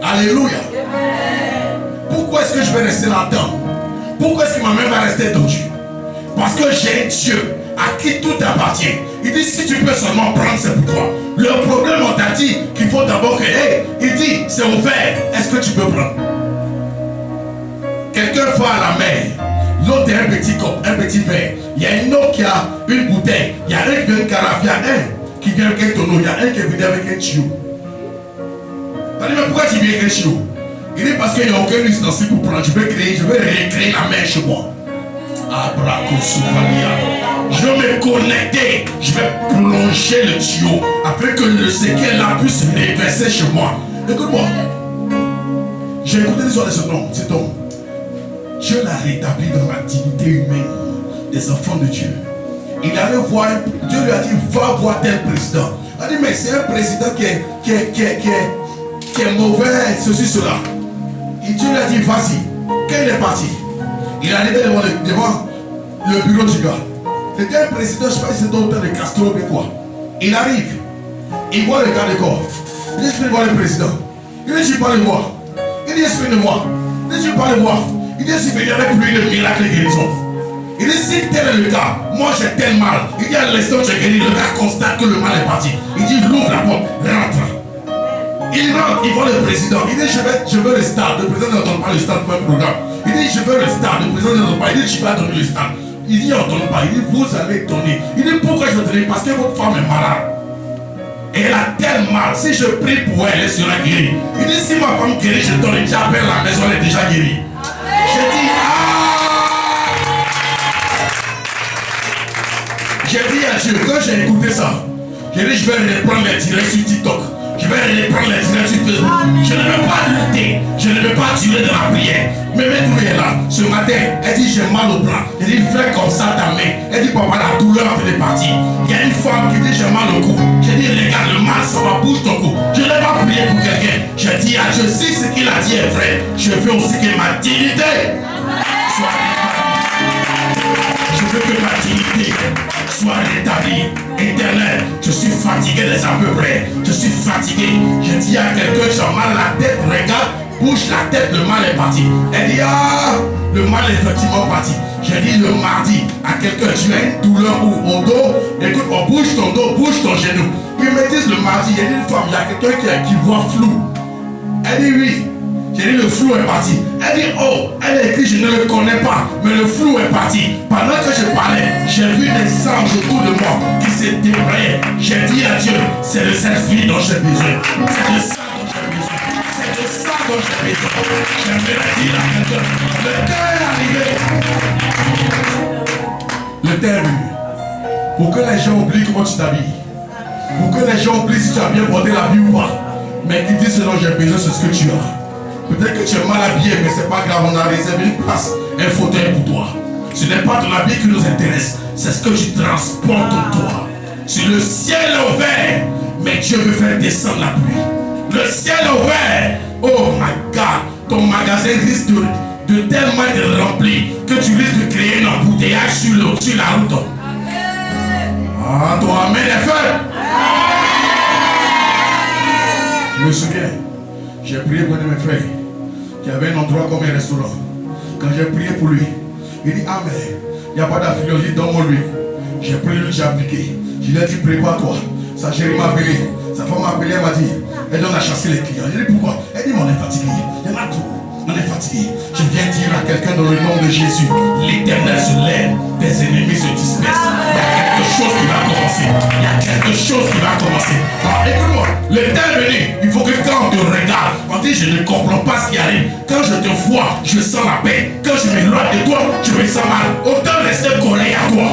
Alléluia. Pourquoi est-ce que je vais rester là-dedans? Pourquoi est-ce que ma main va rester tendue? Parce que j'ai un Dieu à qui tout appartient. Il dit, si tu peux seulement prendre, c'est pour toi. Le problème, on t'a dit qu'il faut d'abord créer. Il dit, c'est ouvert. Est-ce que tu peux prendre? Quelqu'un va à la mer. L'autre a un petit cop, un petit verre. Il y a une autre qui a une bouteille. Il y a un qui vient une carafe. Il y a un qui vient avec un tonneau. Il y a un qui est venu avec un tuyau. Il dit, mais pourquoi tu viens avec un tuyau? Il dit, parce qu'il n'y a aucun ustensile pour prendre. Je vais recréer la mer chez moi. Je vais me connecter. Je vais plonger le tuyau afin que le séquel là puisse se réverser chez moi. Écoute-moi. J'ai écouté l'histoire de cet homme. Dieu l'a rétabli dans la dignité humaine des enfants de Dieu. Il allait voir, Dieu lui a dit, va voir tel président. Il a dit, mais c'est un président qui est mauvais, ceci, cela. Et Dieu lui a dit, vas-y. Quand il est parti, il est arrivé devant le bureau du gars. C'était un président, je ne sais pas si c'était autant de Castro ou quoi. Il arrive, il voit le gars de corps. Il dit, je peux voir le président. Il dit, je peux le voir. Il dit, explique-moi. Il dit, je peux le voir. Il dit, si il avec lui le miracle de guérison. Il dit, si tel est le cas, moi j'ai tel mal. Il dit, à l'instant où j'ai guéri, le gars constate que le mal est parti. Il dit, l'ouvre la porte, rentre. Il rentre, il voit le président. Il dit, je veux le stade. Le président n'entend pas le stade pour un programme. Il dit, je veux le stade. Le président n'entend pas. Il dit, tu vas donner le stade. Il dit, il n'entend pas. Il dit, vous allez donner. Il dit, pourquoi je vais donner? Parce que votre femme est malade. Et elle a tel mal. Si je prie pour elle, elle sera guérie. Il dit, si ma femme guérit, je donne. J'appelle la maison, elle est déjà guérie. J'ai dit, j'ai dit à Dieu, quand j'ai écouté ça, j'ai dit, je vais reprendre les directs sur TikTok. Je vais reprendre les directs sur Facebook. Je ne veux pas lutter. Je ne veux pas durer dans la prière. Mais maintenant, elle est là. Ce matin, elle dit, j'ai mal au bras. Elle dit, fais comme ça ta main. Elle dit, papa, la douleur a fait partir. Il y a une femme qui dit, j'ai mal au cou. J'ai dit, regarde, le mal, ça va bouger ton cou. Je n'ai pas prié pour quelqu'un. J'ai dit à Dieu, si ce qu'il a dit est vrai, je veux aussi que ma dignité soit rétablie. Je veux que ma dignité soit rétablie. Éternel, je suis fatigué des à peu près. Je suis fatigué. Je dis à quelqu'un, j'ai mal à la tête, regarde, bouge la tête, le mal est parti. Elle dit, le mal est effectivement parti. J'ai dit le mardi à quelqu'un, tu as une douleur au dos, écoute, on bouge ton dos, bouge ton genou. Ils me disent le mardi, il y a une femme, il y a quelqu'un qui voit flou. Elle dit oui. J'ai dit le flou est parti. Elle dit oh, elle a écrit je ne le connais pas, mais le flou est parti. Pendant que je parlais, j'ai vu des anges autour de moi qui se débrayaient. J'ai dit à Dieu, c'est de cette vie dont j'ai besoin. C'est de ça dont j'ai besoin. C'est de ça dont j'ai besoin. J'aimerais dire à quelqu'un, le temps est arrivé. Le temps est venu. Pour que les gens oublient comment tu t'habilles. Pour que les gens oublient si tu as bien porté l'habit ou pas. Mais qui dit ce dont j'ai besoin, c'est ce que tu as. Peut-être que tu es mal habillé, mais c'est pas grave, on a réservé une place, un fauteuil pour toi. Ce n'est pas ton habit qui nous intéresse, c'est ce que tu transportes en toi. Si le ciel est ouvert, mais Dieu veut faire descendre la pluie. Le ciel est ouvert, oh my God, ton magasin risque de tellement être rempli que tu risques de créer un embouteillage sur la route. Ah, ton amen est fait. Je me souviens, j'ai prié pour un de mes frères qui avait un endroit comme un restaurant. Quand j'ai prié pour lui, Il dit amen. Il n'y a pas d'affiliation. Il dit donne-moi lui. J'ai pris lui, j'ai appliqué. Je lui ai dit prépare-toi. Sa chérie m'a appelé. Sa femme m'a appelé, elle m'a dit elle donne à chasser les clients. Je lui ai dit pourquoi? Elle dit mais on est fatigué. Il y en a trop. On est fatigué. Je viens dire à quelqu'un dans le nom de Jésus, l'Éternel se lève, tes ennemis se dispersent. Il y a quelque chose qui va commencer. Il y a quelque chose qui va commencer. Alors écoute-moi, le temps est venu. Il faut que quand on te regarde, on dit je ne comprends pas ce qui arrive. Quand je te vois, je sens la paix. Quand je m'éloigne de toi, je me sens mal. Autant rester collé à toi.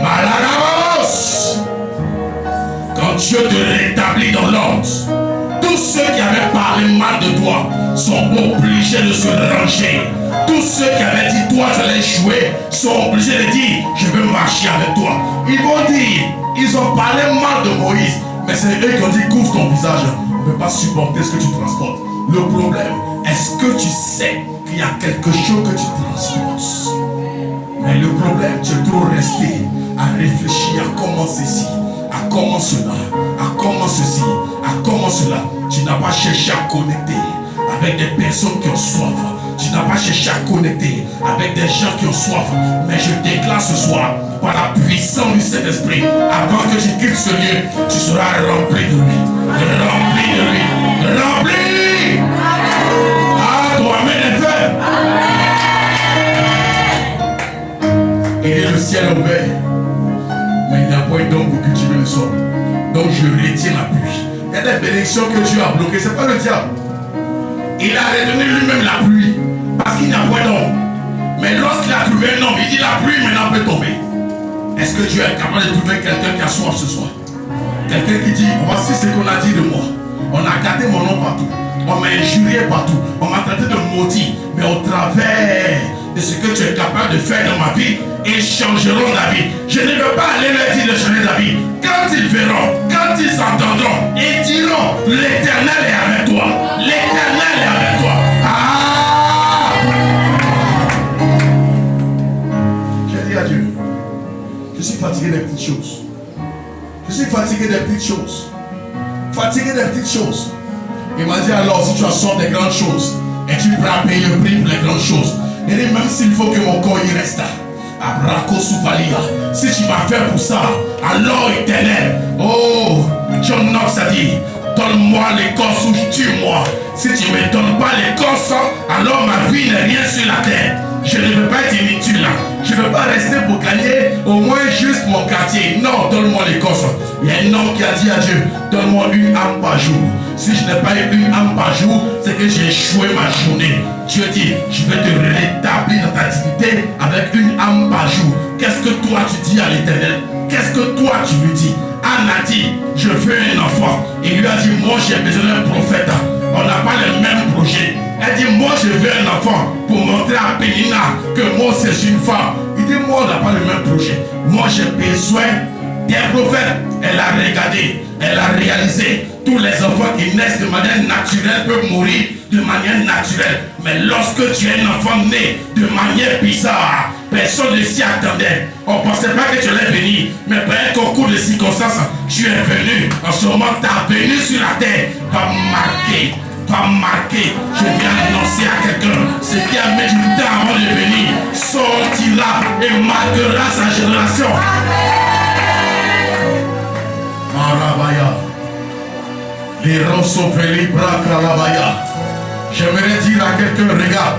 Malalamos. Quand Dieu te rétablit dans l'ordre, tous ceux qui avaient parlé mal de toi sont obligés de se ranger. Tous ceux qui avaient dit toi tu allais échouer sont obligés de dire je veux marcher avec toi. Ils vont dire, ils ont parlé mal de Moïse, mais c'est eux qui ont dit couvre ton visage. On ne peut pas supporter ce que tu transportes. Le problème, est-ce que tu sais qu'il y a quelque chose que tu transportes? Mais le problème, tu es trop resté à réfléchir à comment ceci, à comment cela, à comment ceci, à comment cela. Tu n'as pas cherché à connecter avec des personnes qui ont soif. Tu n'as pas cherché à connecter avec des gens qui ont soif. Mais je déclare ce soir, par la puissance du Saint-Esprit, avant que tu quittes ce lieu, tu seras rempli de lui. Rempli de lui. Rempli. Ah, toi, amen est fait. Il est le ciel ouvert. Mais il n'y a pas eu d'homme pour cultiver le sol. Donc je retiens la pluie. Il y a des bénédictions que Dieu a bloquées. Ce n'est pas le diable. Il a retenu lui-même la pluie. Parce qu'il n'y a pas d'homme. Mais lorsqu'il a trouvé un homme, il dit la pluie maintenant peut tomber. Est-ce que Dieu est capable de trouver quelqu'un qui a soif ce soir? Quelqu'un qui dit voici ce qu'on a dit de moi. On a gardé mon nom partout. On m'a injurié partout. On m'a traité de maudit. Mais au travers de ce que tu es capable de faire dans ma vie, ils changeront d'avis. Je ne veux pas aller leur dire de changer d'avis. Quand ils verront, quand ils entendront, ils diront l'Éternel est avec toi. L'Éternel est avec toi. Ah! J'ai dit à Dieu, je suis fatigué des petites choses. Je suis fatigué des petites choses. Fatigué des petites choses. Il m'a dit alors, si tu as sorti des grandes choses, et tu pourras payer le prix pour les grandes choses. Il dit même s'il faut que mon corps y reste. Si tu m'as fait pour ça, alors Éternel, oh, John Knox a dit, donne-moi l'écorce ou tue-moi. Si tu ne me donnes pas l'écorce, alors ma vie n'est rien sur la terre. Je ne veux pas être inutile là. Je ne veux pas rester pour gagner au moins juste mon quartier. Non, donne-moi l'écorce. Il y a un homme qui a dit à Dieu, donne-moi une âme par jour. Si je n'ai pas eu une âme par jour, c'est que j'ai échoué ma journée. Dieu dit, je vais te rétablir dans ta dignité avec une âme par jour. Qu'est-ce que toi tu dis à l'Éternel? Qu'est-ce que toi tu lui dis? Anne a dit, je veux un enfant. Il lui a dit, moi j'ai besoin d'un prophète. On n'a pas le même projet. Elle dit, moi je veux un enfant pour montrer à Pénina que moi c'est une femme. Il dit, moi on n'a pas le même projet. Moi j'ai besoin d'un prophète. Elle a regardé, elle a réalisé. Tous les enfants qui naissent de manière naturelle peuvent mourir de manière naturelle. Mais lorsque tu es un enfant né de manière bizarre, personne ne s'y attendait. On ne pensait pas que tu allais venir. Mais par un concours de circonstances, tu es venu. En ce moment, ta venue sur la terre va marquer. Va marquer. Je viens annoncer à quelqu'un ce qui a mis du temps avant de venir sortira et marquera sa génération. Marabaya. Les Rossofeli Brakralabaya. J'aimerais dire à quelqu'un, regarde.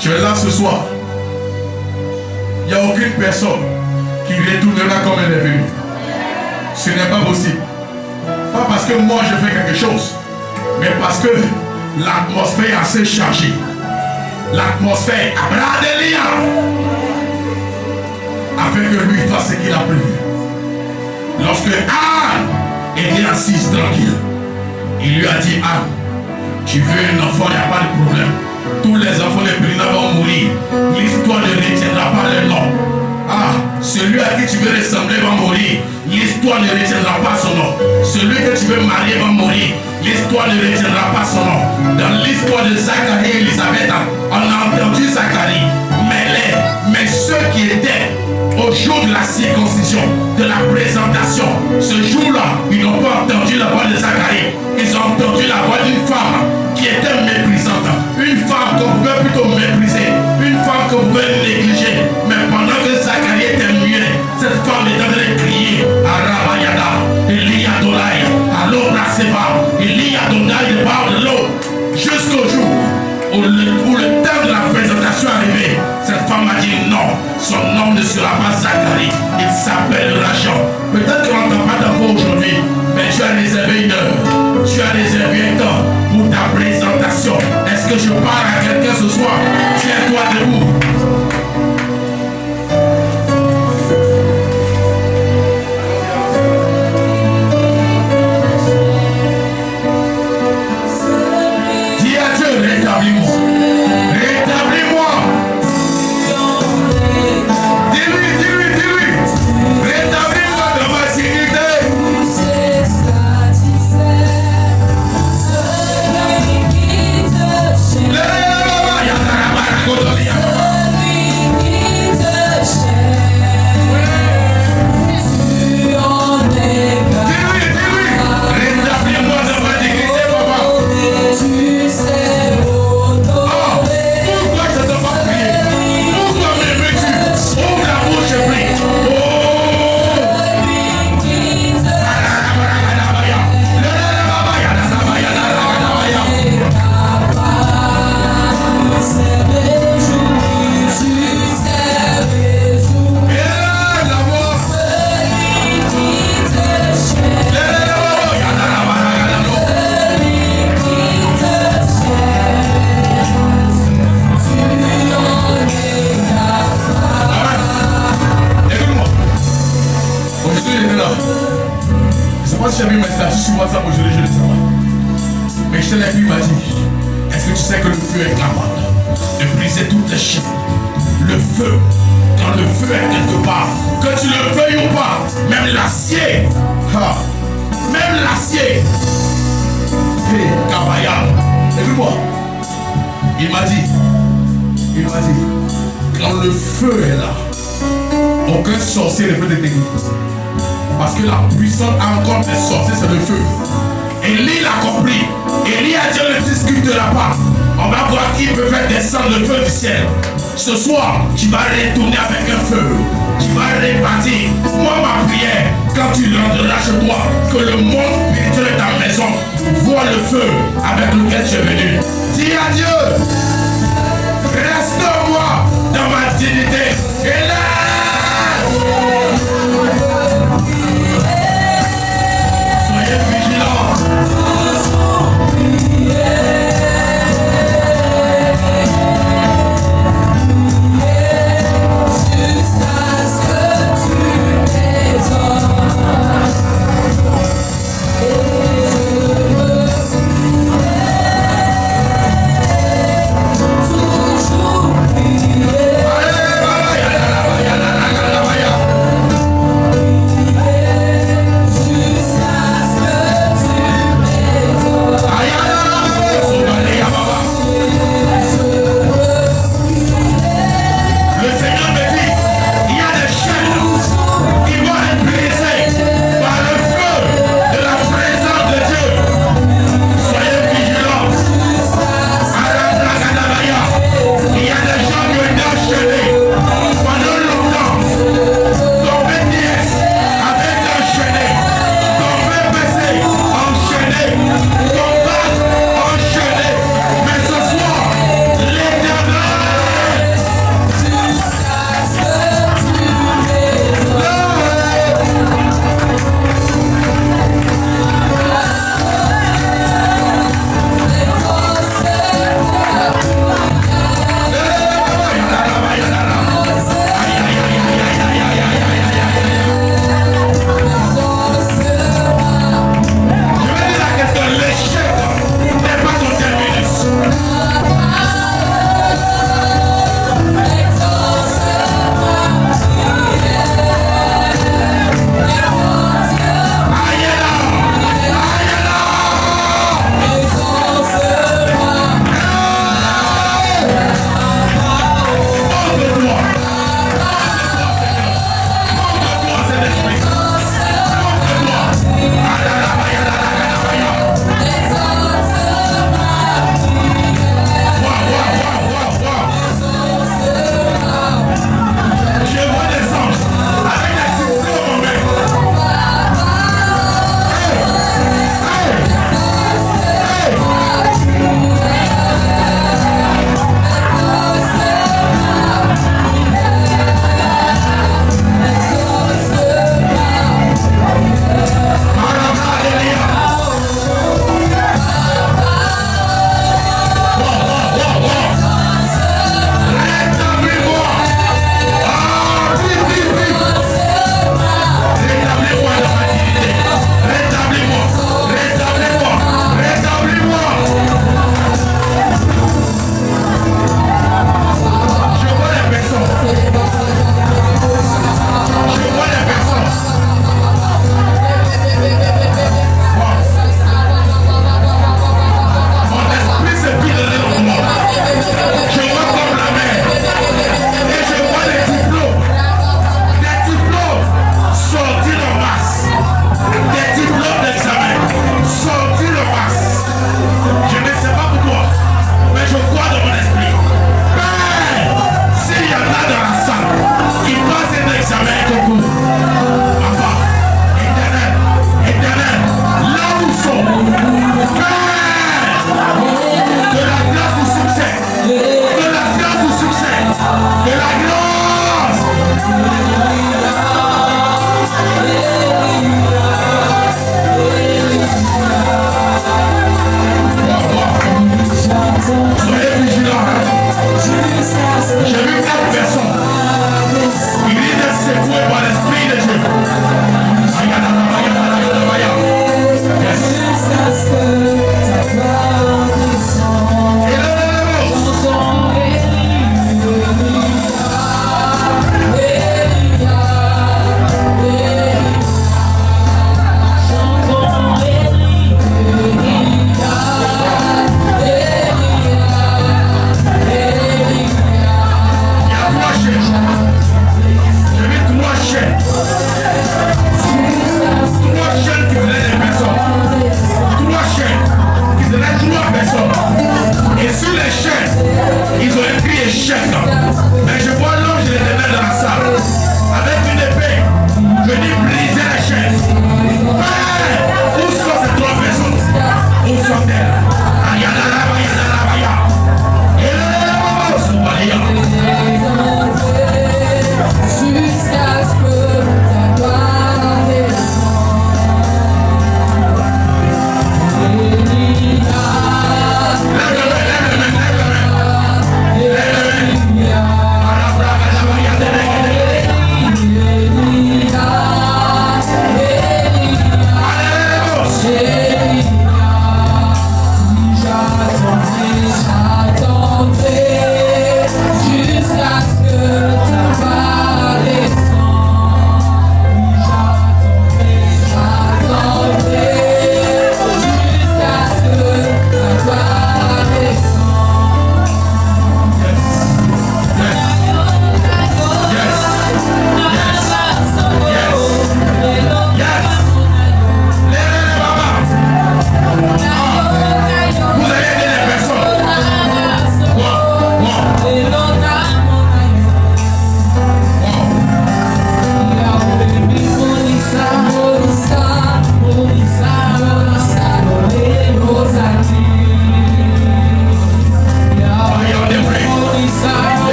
Tu es là ce soir. Il n'y a aucune personne qui retournera comme elle est venue. Ce n'est pas possible. Pas parce que moi je fais quelque chose, mais parce que l'atmosphère est assez chargée. L'atmosphère a bradelia afin que lui fasse ce qu'il a prévu. Lorsque Anne était assise tranquille, il lui a dit, Anne, tu veux un enfant, il n'y a pas de problème. Tous les enfants de Pénina vont mourir. L'histoire ne retiendra pas leur nom. Ah, celui à qui tu veux ressembler va mourir. L'histoire ne retiendra pas son nom. Celui que tu veux marier va mourir. L'histoire ne retiendra pas son nom. Dans l'histoire de Zacharie et Élisabeth, on a entendu Zacharie. Mais ceux qui étaient au jour de la circoncision, de la présentation, ce jour-là, ils n'ont pas entendu la voix de Zacharie. Ils ont entendu la voix d'une femme qui était méprisante. Une femme qu'on pouvait soir. Tiens-toi debout. Dis à Dieu, rétablis-moi. Rétablis-moi. Dis-lui. Rétablis-moi dans ma sécurité. J'ai vu mes statuts sur WhatsApp aujourd'hui, je le sais pas. Mais je te l'ai vu, il m'a dit, est-ce que tu sais que le feu est capable de briser toutes les chaînes? Le feu, quand le feu est quelque part, que tu le veuilles ou pas, même l'acier, même l'acier. Hé, Kabaya, écoute-moi. Il m'a dit, quand le feu est là, aucun sorcier ne peut t'éteindre. Parce que la puissance encore des sorciers, c'est le feu. Élie l'a compris. Élie a dit, ne discutera pas. On va voir qui peut faire descendre le feu du ciel. Ce soir, tu vas retourner avec un feu. Tu vas répartir. Moi, ma prière, quand tu rentreras chez toi, que le monde spirituel de ta maison voit le feu avec lequel tu es venu. Dis à Dieu, restaure-moi dans ma dignité. Et là,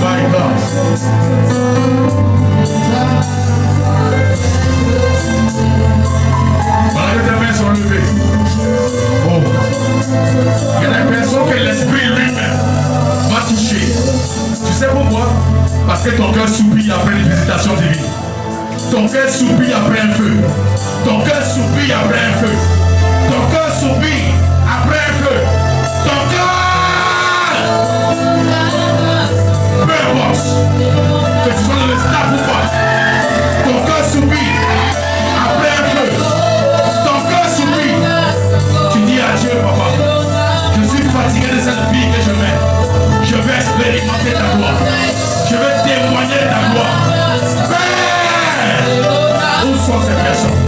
My God. Voilà que tes mains sont levées. Oh. Il y a des personnes que l'esprit lui-même va toucher. Tu sais pourquoi? Parce que ton cœur soupire après une visitation divine. Ton cœur soupire après un feu. Ton cœur soupire après un feu. Ton cœur soupire après un feu. Ton cœur. Peu importe que tu sois dans le staff ou pas. Ton cœur soupire après un feu. Ton cœur soupire. Tu dis à Dieu, papa, je suis fatigué de cette vie que je mène. Je vais expérimenter ta gloire. Je vais témoigner ta gloire. Père, où sont ces personnes?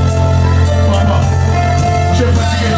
Papa, je suis fatigué.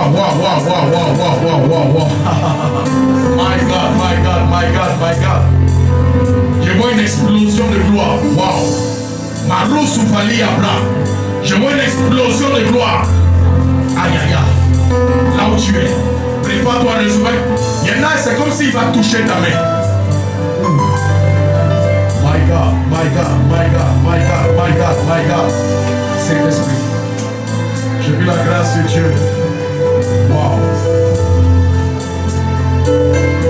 wow, wow, wow, wow, wow, wow, wow, wow, wow. My God, my God, my God, my God. Je vois une explosion de gloire. Wow. Marou Soufali Abra. Je vois une explosion de gloire. Aïe, aïe, aïe. Là où tu es, prépare-toi à recevoir. Il y en a, c'est comme s'il va toucher ta main. My God, my God, my God, my God, my God, my God. Saint-Esprit. J'ai vu la grâce de Dieu. Wow.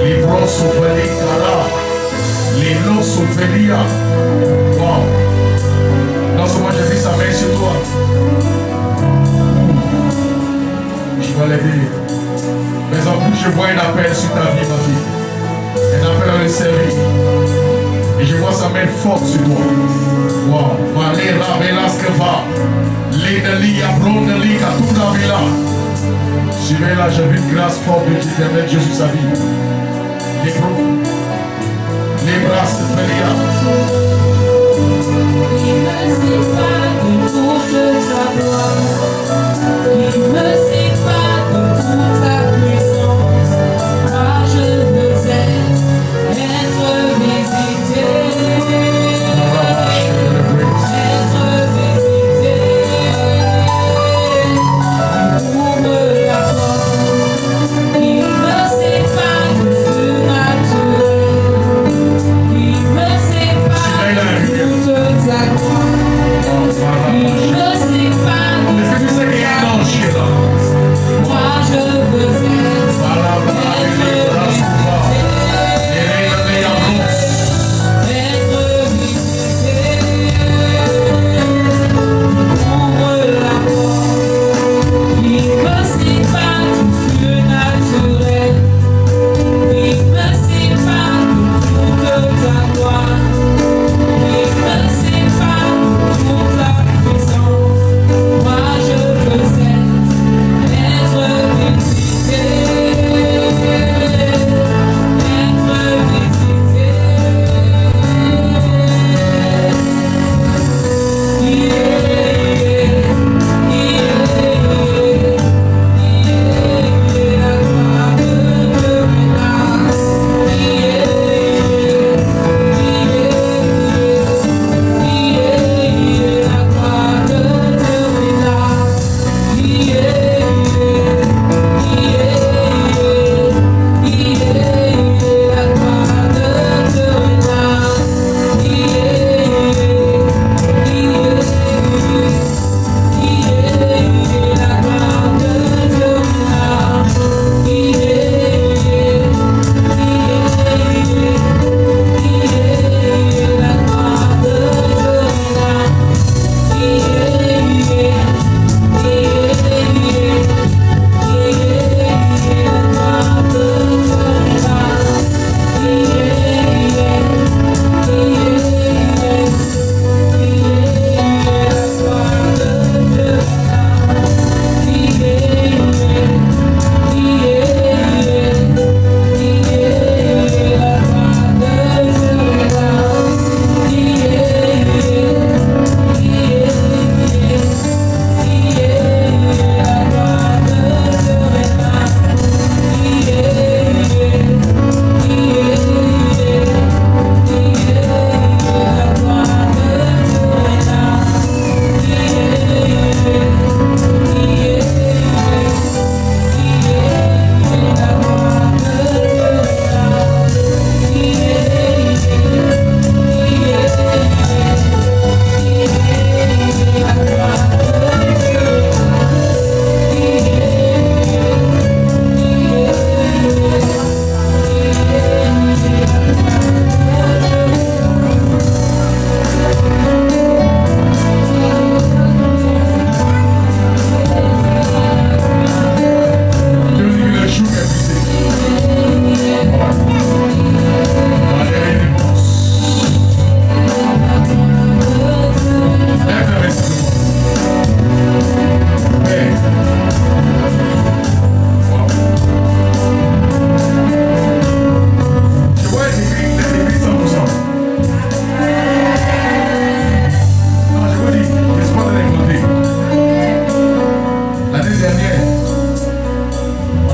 Libro Soufali Kara. Libro Soufali. Wow. Non seulement j'ai vu sa main sur toi. Je vais lever. Mais en plus, je vois un appel sur ta vie, ma fille. Un appel à le servir. Et je vois sa main forte sur toi. Wow. Valera Velaskeva. Lédeli, Abrondeli, Katuna Vila. Suivez-la, j'ai vu une grâce forte de l'éternel Dieu sur sa vie. Les bras se félia. Il me sépare de toute ta gloire. Il me sépare de toute ta puissance. Moi je veux être visité. Être visité. Ouvre la porte. Il me sépare du surnaturel. Il me sépare de toute ta gloire. Il me sépare de toute ta puissance.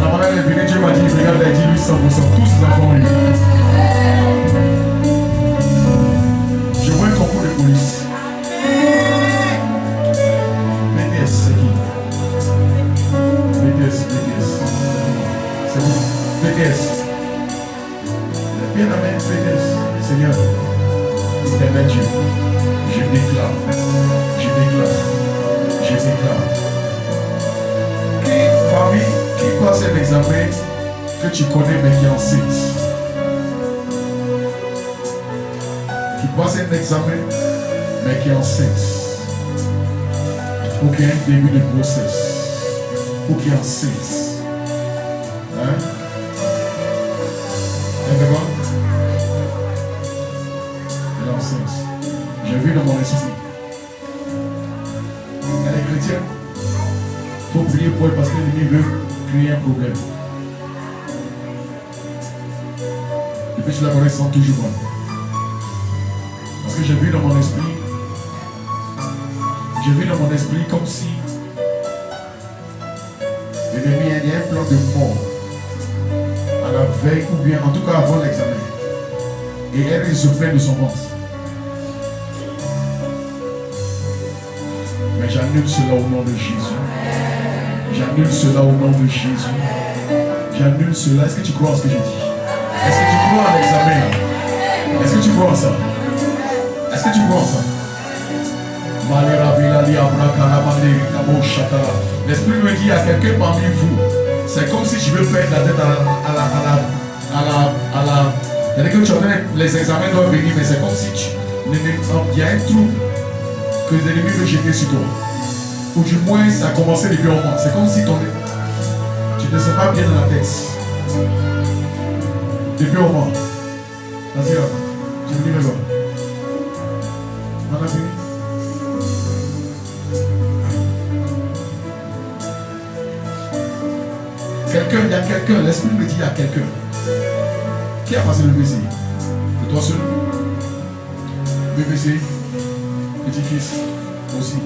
La maman est venue, Dieu m'a dit, regarde, elle a dit lui 100%. Tous ses enfants ont eu. Je vois un concours de police. BTS, c'est qui? BTS. C'est qui? BTS. Bien amen, BTS. Seigneur, éternel Dieu, je déclare. Parmi qui passe un examen que tu connais mais qui est enceinte. Qui passe un examen mais qui est enceinte. Ou qui a un début de grossesse. Ou qui est enceinte. Hein? Elle est enceinte. J'ai vu dans mon esprit. Elle est chrétienne. Il faut prier pour elle parce que l'ennemi veut créer un problème. Depuis que je la connais, sans toujours moi. Parce que j'ai vu dans mon esprit comme si l'ennemi a un plan de mort à la veille ou bien en tout cas avant l'examen. Et elle se fait de son ventre. Mais j'annule cela au nom de Jésus. J'annule cela au nom de Jésus. J'annule cela. Est-ce que tu crois en ce que je dis? Est-ce que tu crois à l'examen? Est-ce que tu crois en ça? Est-ce que tu crois en ça? L'esprit me dit à quelqu'un parmi vous, c'est comme si tu veux faire la tête à la. C'est-à-dire que tu entends les examens doivent venir, mais c'est comme si il y a un trou que l'ennemi veut jeter sur toi. Ou du moins, ça a commencé depuis un mois. C'est comme si tu ne sais pas bien dans la tête. Depuis un mois. Vas-y, là. Tu me dis, mais bon. On a fini. Il y a quelqu'un, l'esprit me dit il y a quelqu'un. Qui a passé le BC? C'est toi seul? BBC, petit-fils aussi.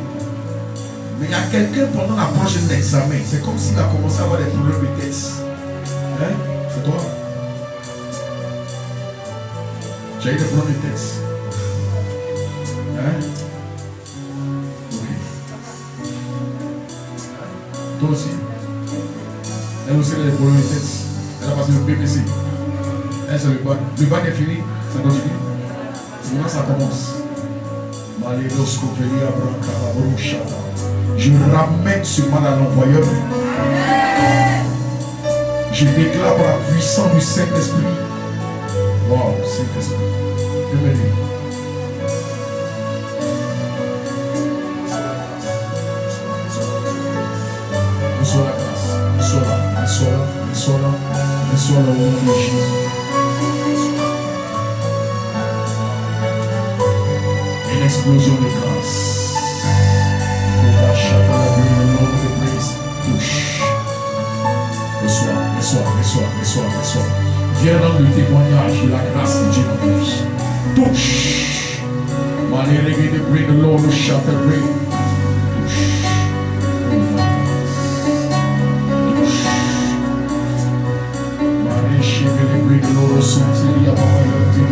Mais il y a quelqu'un pendant la prochaine examen. C'est comme s'il a commencé à avoir des problèmes de tête. Hein? C'est toi? J'ai eu des problèmes de tête. Hein? Ok. Toi aussi? Elle aussi a des problèmes de tête. Elle a passé le BBC. Elle c'est le bac. Le bac est fini, ça continue. Maintenant ça commence. Je ramène ce mal à l'envoyeur. Je déclare par la puissance du Saint-Esprit. Wow, Saint-Esprit. Bienvenue. Reçois la grâce. Reçois la au nom de Jésus. Une explosion de grâce. Touche. Reçois. Viens dans le témoignage de la grâce de Dieu dans ta vie. Touche. Maléregué de bring the Lord to shout the bring. Touche. Maréché de bring the Lord to sortir à la de Dieu.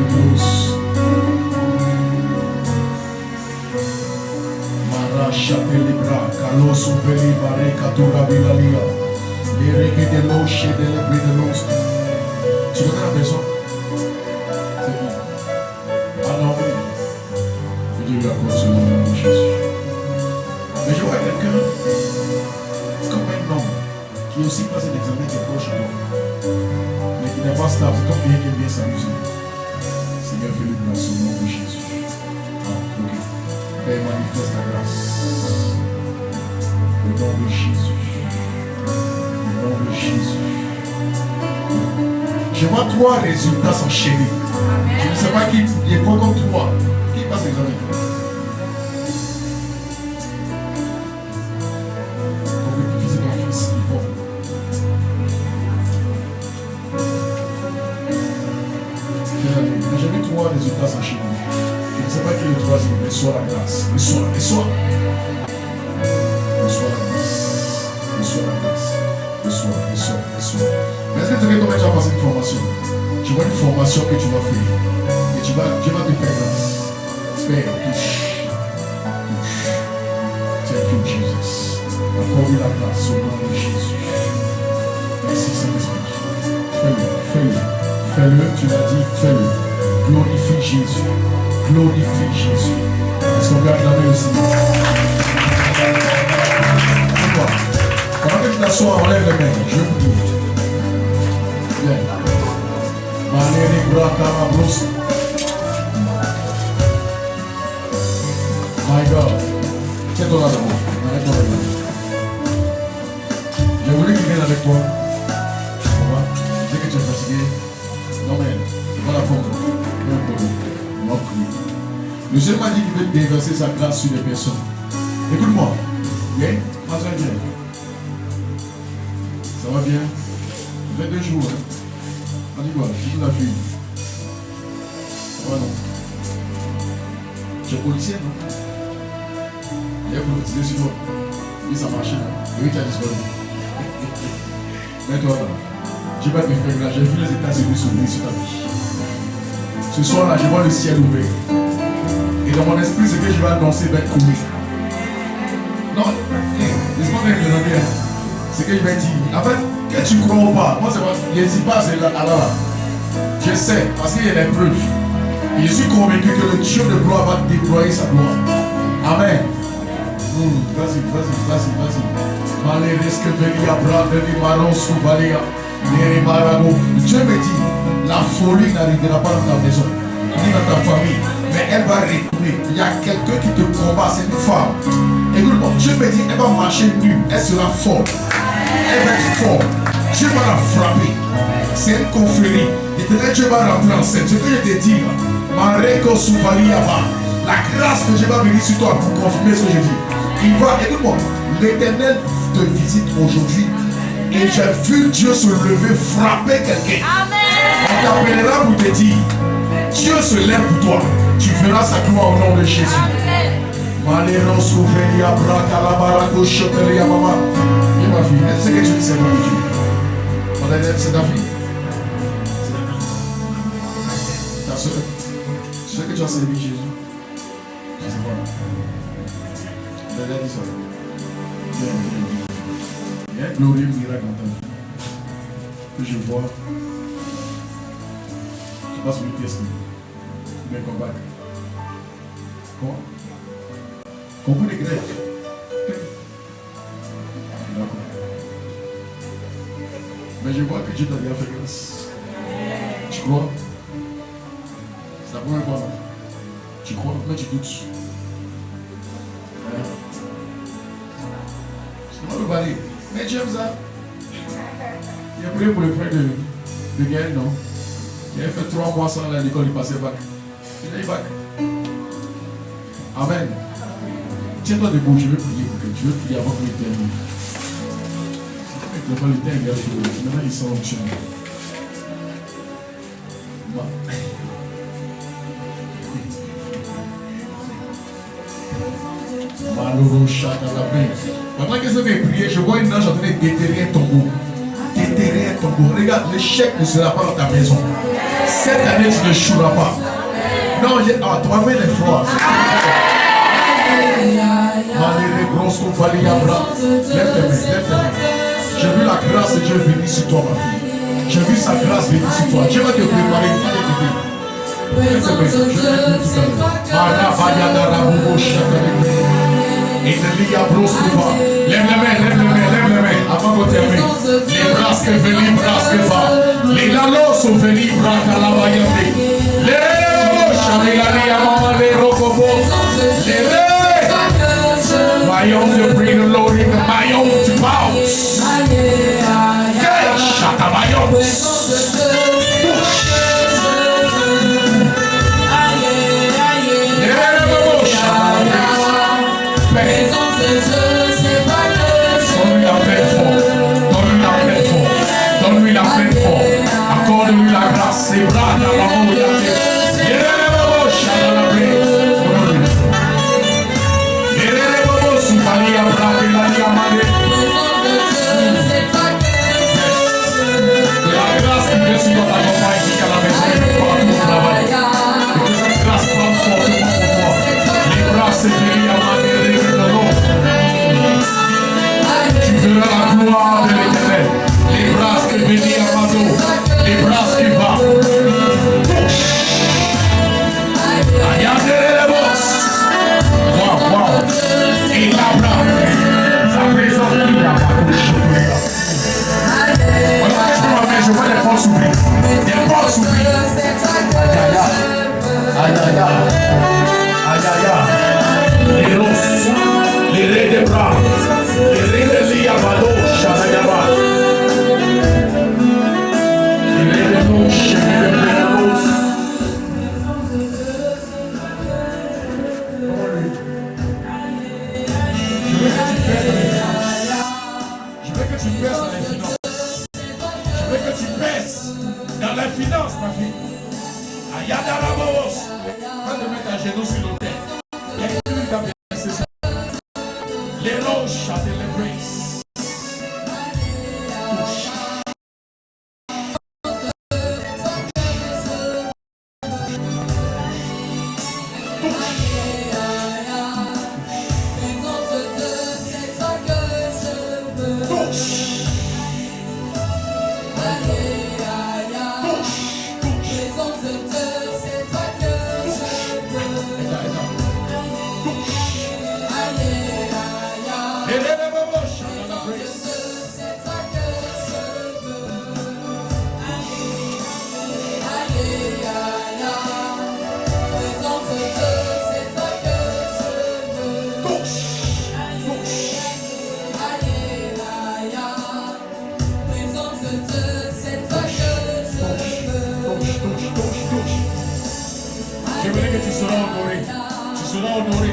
Chapelle les bras, Carlos Opeli, Baré, Katura, Bilalia, les règles de l'eau, chez de la bride de l'eau. Tu connais la personne? C'est bon. Ah non, oui. Dieu lui accorde ce nom de Jésus. Mais je vois quelqu'un comme un homme qui aussi passe un examen qui est proche de toi, mais qui n'est pas stable. C'est comme quelqu'un qui aime bien s'amuser. Seigneur, fais-le grâce au nom de Jésus. Ah, ok. Père, manifeste ta grâce. Au nom de Jésus. Au nom de Jésus. Je vois 3 résultats s'enchaîner. Je ne sais pas qui est quoi comme 3. Qui passe l'examen? Comme le fils et mon fils, il faut. J'ai vu 3 résultats s'enchaîner. Je ne sais pas qui est le 3e. Reçois la grâce. Reçois la grâce. Reçois la grâce. Reçois. dire que toi, tu vas passer une formation. Tu vois une formation que tu vas faire. Et Dieu va te faire grâce. Père, touche. Thank you, Jesus. Accorde la grâce au nom de Jésus. Merci, Saint-Esprit. Fais-le, fais-le. Fais-le, tu l'as dit, fais-le. Glorifie Jésus. Glorifie Jésus. Est-ce qu'on peut acclamer aussi? Pendant que tu t'assois, enlève les mains. Je vous dis. Viens. Valérie Brakama Bros. My God. Tiens-toi là d'abord. Arrête-toi là. Je voulais qu'il vienne avec toi. Dès que tu es fatigué, non mais, voilà pour moi. Le Seigneur m'a dit qu'il veut déverser sa grâce sur les personnes. Écoute-moi. Bien, pas très bien. Ça va bien? Ça fait 2 jours. Hein? On dit quoi? Tu nous as fui. Ça va non? Tu es policier, non? Il a politisé sur toi. Oui, ça marchait. Oui, tu as disparu. Mets-toi là. Tu vas te faire là. J'ai vu les États-Unis s'ouvrir sur ta vie. Ce soir-là, je vois le ciel ouvert. Et dans mon esprit, ce que je vais annoncer va être connu. Non, laisse-moi bien te demander. Ce que je vais dire. En fait, que tu crois ou pas, moi, c'est pas. Je ne dis pas, c'est là. Alors, je sais, parce qu'il y a des preuves. Et je suis convaincu que le Dieu de gloire va déployer sa gloire. Amen. Vas-y. Dieu me dit, la folie n'arrivera pas dans ta maison, ni dans ta famille, mais elle va retourner. Il y a quelqu'un qui te combat, c'est une femme. Écoute-moi, Dieu me dit, elle va marcher nue, elle sera forte. Elle va être forte. Dieu va la frapper. C'est une confrérie. Et Dieu va rentrer enceinte. Ce que je te dis, la grâce que Dieu va venir sur toi pour confirmer ce que je dis. Il va, écoute-moi, l'Éternel te visite aujourd'hui et j'ai vu Dieu se lever, frapper quelqu'un. On t'appellera pour te dire, Dieu se lève pour toi. Tu verras sa gloire au nom de Jésus. Malheureusement, souffrir, barakalabaraco, chopelia, maman. Et ma fille, c'est que tu dis, c'est pas Dieu. C'est ta fille. Ta soeur. Tu sais que tu as servi Jésus. Je sais pas. Tu as dit ça. Il y a un glorieux miracle dans ta vie. Que je vois. Tu passes une pièce. Mais combat. Quoi? Comprends les Grecs. D'accord. Mais je vois que Dieu t'a déjà fait grâce. Tu crois? C'est la première fois. Tu crois, mais tu doutes. C'est pas le balai. Mais James a. Il a prié pour le frère de Gaël, non? Il a fait 3 mois sans aller à l'école, il passait bac. Il a eu bac. Amen. Tiens-toi debout, je vais prier pour que tu veux prier avant que le termine. Le temps est bien chaud. Maintenant, ils sont en chemin. Pendant que je vais prier, je vois une ange en train de déterrer un tombeau. Déterrer un tombeau. Regarde, l'échec ne sera pas dans ta maison. Cette année, tu ne choueras pas. Non, toi, mets les froids. Lève tes mains. J'ai vu la grâce de Dieu venir sur toi, ma fille. J'ai vu sa grâce venir sur toi. Dieu va te préparer. Lève tes mains. Je vais te dire tout à l'heure. Lève les mains, avant qu'on termine. Les bras que venir, bras que va. Les lalos sont venus, bras à la vaillante. Les Mayom, you bring the Lord in the Mayom to bounce. Shut up, Mayom. Donne-lui la pleine force. Accorde-lui la grâce. Ses bras dans la main. Maria, Maria, Maria, finances, ma fille. Ayadarabos. Va te mettre à genoux sur l'autel. Les roches à de l'embrace. J'aimerais que tu seras honoré. Tu seras honoré.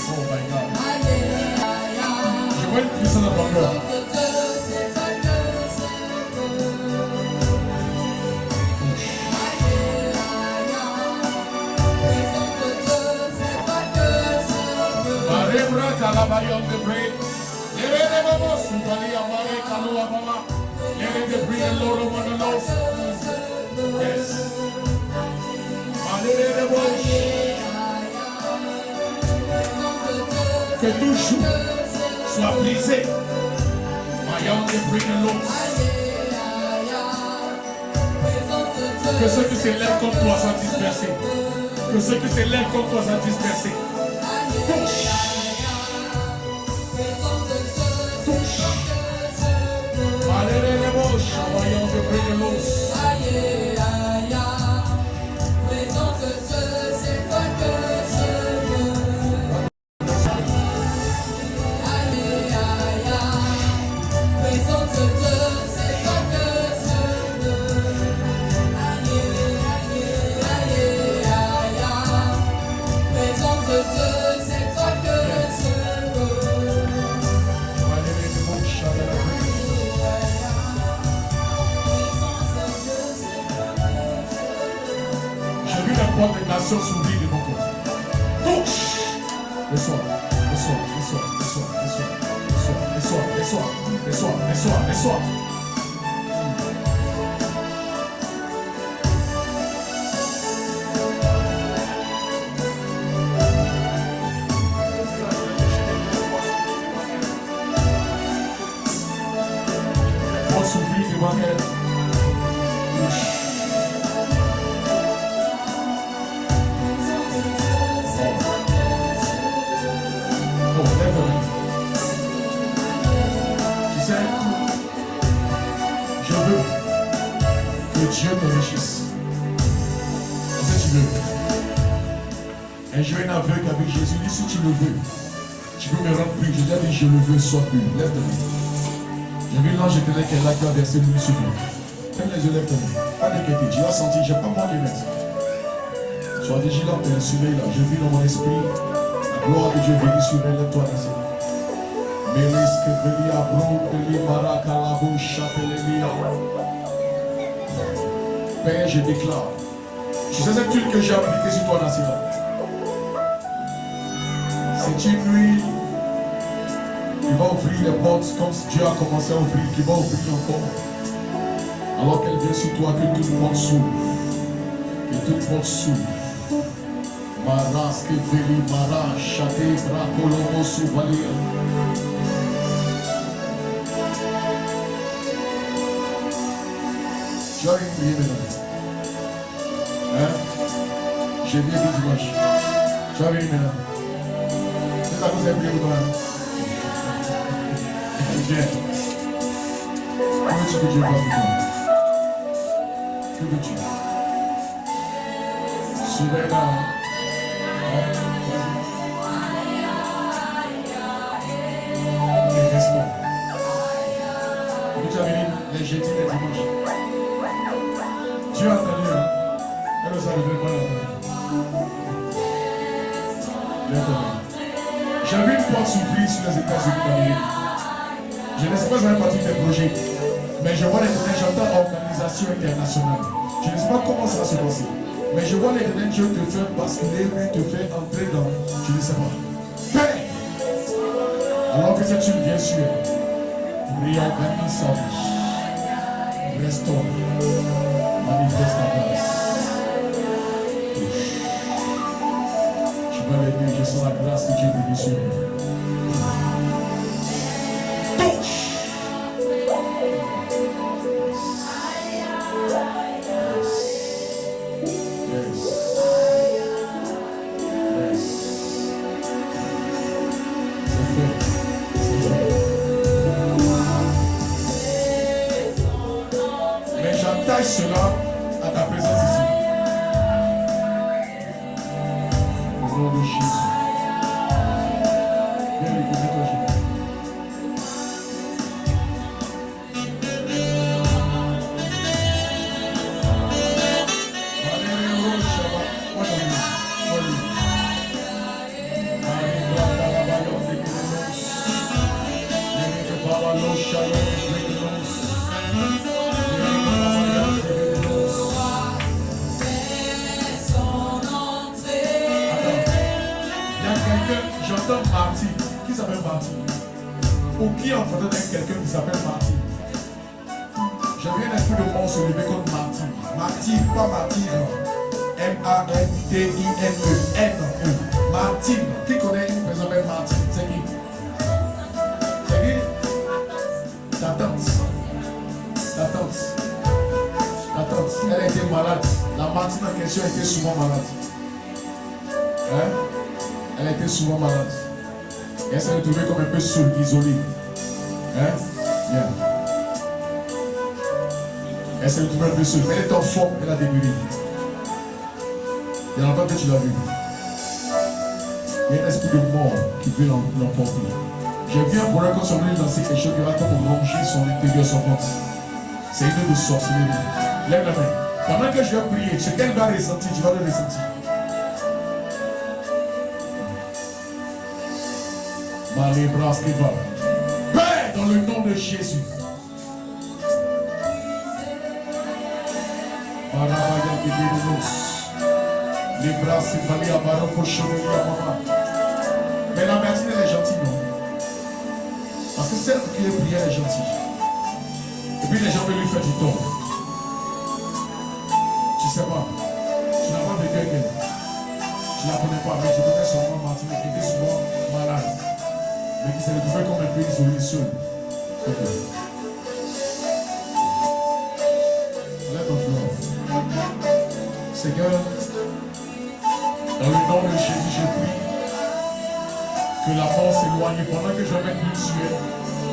Oh my God. Je vois une puissance dans ton cœur. Yes. Que tout jour soit brisé. Que ceux qui s'élèvent contre toi soient dispersés. Que ceux qui s'élèvent contre toi soient dispersés. Touche. Touche. Voyons de briller l'eau. Des nations s'oublient de mon corps. Touche. Dessois, dessois, dessois, dessois, dessois, dessois, dessois, dessois, dessois, dessois. On s'oublie devant elle. Touche. Dieu t'enrichisse. C'est ce que tu veux. Un jeune aveugle avec Jésus dit si tu le veux, tu peux me rendre plus. Je lui ai dit je le veux, sois plus. Lève ta main. J'ai vu l'ange éternel qui est là qui a versé l'huile sur lui. Ferme les yeux, lève ta main. Pas d'inquiétude, tu vas sentir, je n'ai pas moi qui mettre. Sois vigilant pour le sommeil là. Je vis dans mon esprit la gloire de Dieu venir sur elle. Lève-toi dans ses mains. Mélisque, Velia, Brou, Eli, Maraka, la bouche, Chapelélia. Père, je déclare. Tu sais cette huile que j'ai appliquée sur toi, Nassira. C'est une huile qui va ouvrir les portes comme Dieu a commencé à ouvrir, qui va ouvrir encore. Alors qu'elle vient sur toi, que toute porte s'ouvre. Que toute porte s'ouvre. Maras, que Veli, Maras, Chate, Bracolomo, Souvalia. Tu as une prière maintenant. Hein? J'ai bien dit dimanche. Tu as une maintenant. C'est ça que vous avez prié pour toi. Viens. Que veux-tu que Dieu fasse pour toi? Que veux-tu? Souverain. Restons. Tu as venu les jeudis, les dimanches. Dieu a entendu, hein? Elle ne savait pas l'entendre. J'avais une porte s'ouvrir sur les États-Unis d'Amérique. Je ne sais pas si ça fait partie des projets, mais je vois l'éternel, j'entends organisation internationale. Je ne sais pas comment ça va se passer, mais je vois l'éternel Dieu te faire basculer, lui te faire entrer dans, je ne sais pas. Père, alors que cette une vient sur, réorganise sa vie, restaure, manifeste ta grâce. Je vais l'aider, je sens la grâce de Dieu de sur lui. Cela à ta présence ici. Au nom de Jésus. Viens l'écouter toi, Jésus. J'entends Martin. Qui s'appelle Martin? Ou qui est en train d'être quelqu'un qui s'appelle Martin? J'avais un esprit de mort se lever contre Martin. Martin, pas Martin. M-A-N-T-I-N-E. N-E. Martin. Qui connaît une personne s'appelle Martin? C'est qui? C'est qui? Ta tante. Ta tante. Ta tante. Elle a été malade. La Martine en question a été souvent malade. Hein? Elle était souvent malade. Et elle s'est retrouvée comme un peu seule, isolée. Hein? Yeah. Elle s'est retrouvée un peu seule. Elle est en forme, elle a débuté. Il y a longtemps que tu l'as vu. Il y a un esprit de mort qui veut l'emporter. J'ai vu un bonheur quand son venu lancer quelque chose qui va comme ronger son intérieur, son ventre. C'est une œuvre de sorcellerie. Lève la main. Pendant que je vais prier, ce qu'elle va ressentir, tu vas le ressentir. Père, dans le nom de Jésus. Les bras s'effalent à Baron pour chevalier à maman. Mais la médecine elle est gentille, non? Parce que celle qui est prière est gentille. Et puis les gens veulent lui faire du tort. Tu sais pas. Tu n'as pas vécu avec elle. Tu ne la connais pas, mais tu connais son nom Martine qui était souvent malade. Mais qui s'est retrouvé comme un peu isolé seul. Ok. Lève ton fleur. Seigneur, dans le nom de Jésus, je prie que la mort s'éloigne pendant que je vais plus sur elle,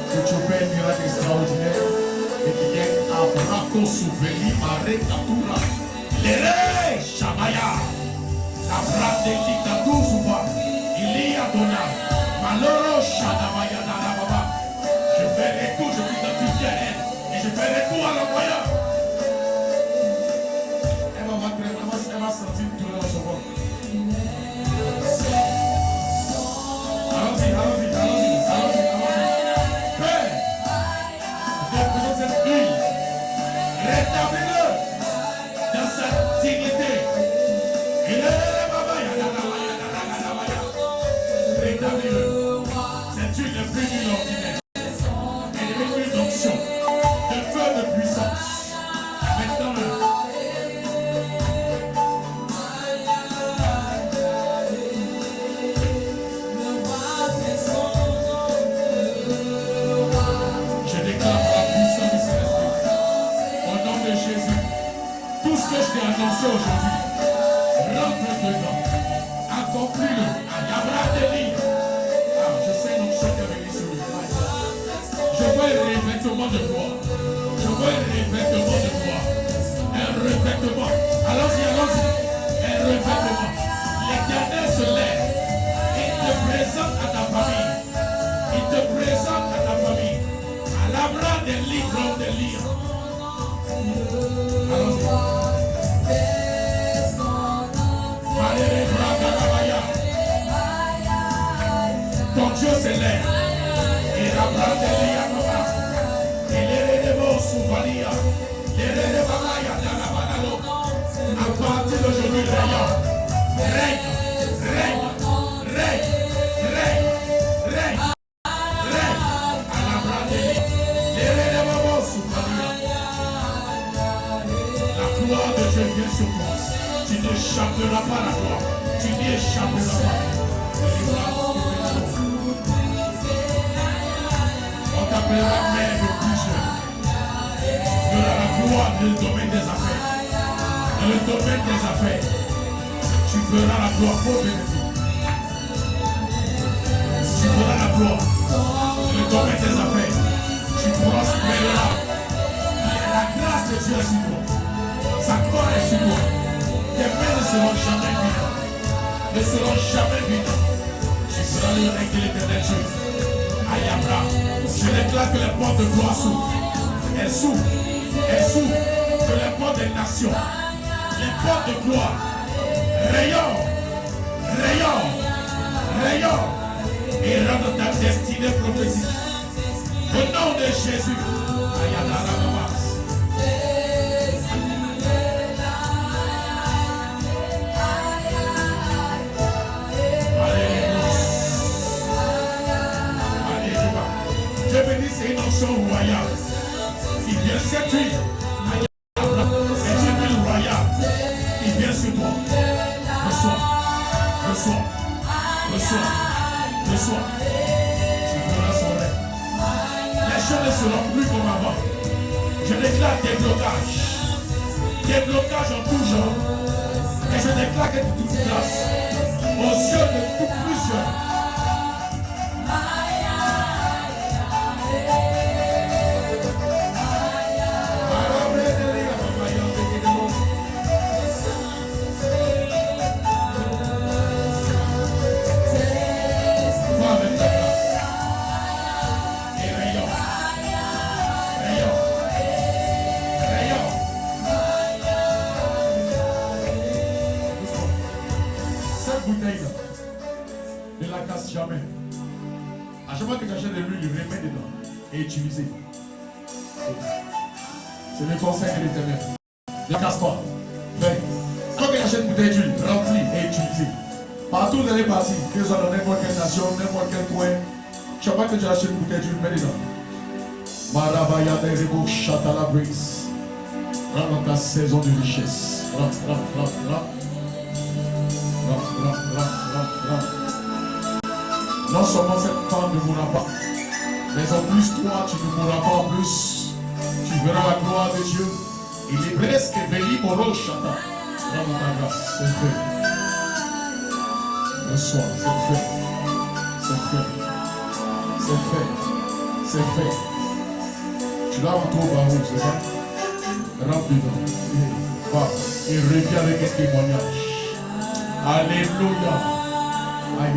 que tu opères un miracle extraordinaire et qu'il y ait un braco souveli, arrêt, katura, l'ere, shabaya, la brade qui tatou souvent, il y a donna, maloro, shadabaya, baba. Je ferai tout, je m'identifie à elle et je ferai tout à l'envoyeur. Elle va sentir tout dans son ventre. Allons-y. Père, représente cette fille. Rétablis-le dans sa dignité. Rétablis-le. Cette huile est plus d'une ordinaire. Elle est une onction de feu de puissance. Maintenant, je t'ai annoncé aujourd'hui, rentre dedans, accomplis-le, je sais une option qui est venue sur lui. Je vois un revêtement de gloire. Un revêtement. Allons-y. Un revêtement. L'Éternel se lève. Il te présente à ta famille. À l'abra des livres des livres. Allons-y. Ton Dieu s'élève. Et la brade À partir d'aujourd'hui, règne. La gloire de Dieu vient sur toi. Tu n'échapperas pas à la gloire. Tu n'y échapperas pas. On t'appellera mère de plusieurs. Tu feras la gloire dans le domaine des affaires. Dans le domaine des affaires, tu feras la gloire pour bénéfice. Tu feras la gloire dans le domaine des affaires. Tu prospéreras. La grâce de Dieu est sur toi. Sa gloire est sur toi. Tes mains ne seront jamais vides. Ne seront jamais vides. Tu seras le règne de l'éternel Dieu. Ayabra. Je déclare que les portes de gloire s'ouvrent. Elles s'ouvrent. Elles s'ouvrent. Que les portes des nations, les portes de gloire, rayonnent, et rendent ta destinée prophétique. Au nom de Jésus. Je bénis, c'est une onction royale. Il vient cette huile. C'est une huile royale. Il vient sur toi. Reçois. Tu feras son règne. Les choses ne seront plus comme avant. Je déclare des blocages. Des blocages en tout genre. Et je déclare que tu te places aux yeux de plusieurs. Ne la casse jamais. À chaque fois que tu achètes de l'huile, remets dedans et utilisez. C'est le conseil de l'Éternel. Ne la casse pas. Fais. Quand tu achètes une bouteille d'huile, remplis et utilisez. Partout dans les parties, que ce soit dans n'importe quelle nation, n'importe quel coin, chaque fois que tu achètes une bouteille d'huile, mets dedans. Marabaya de Rebo Chatala Brise. Rentre dans ta saison de richesse. Rentre. Non seulement cette femme ne mourra pas, mais en plus toi tu ne mourras pas en plus. Tu verras la gloire de Dieu. Il est presque béni pour l'eau chata. Dans ta grâce, c'est fait. Le soir, c'est fait. Tu l'as en toi, Barou, c'est ça? Rentre dedans. Va. Et reviens avec un témoignage. Alléluia. Aïe.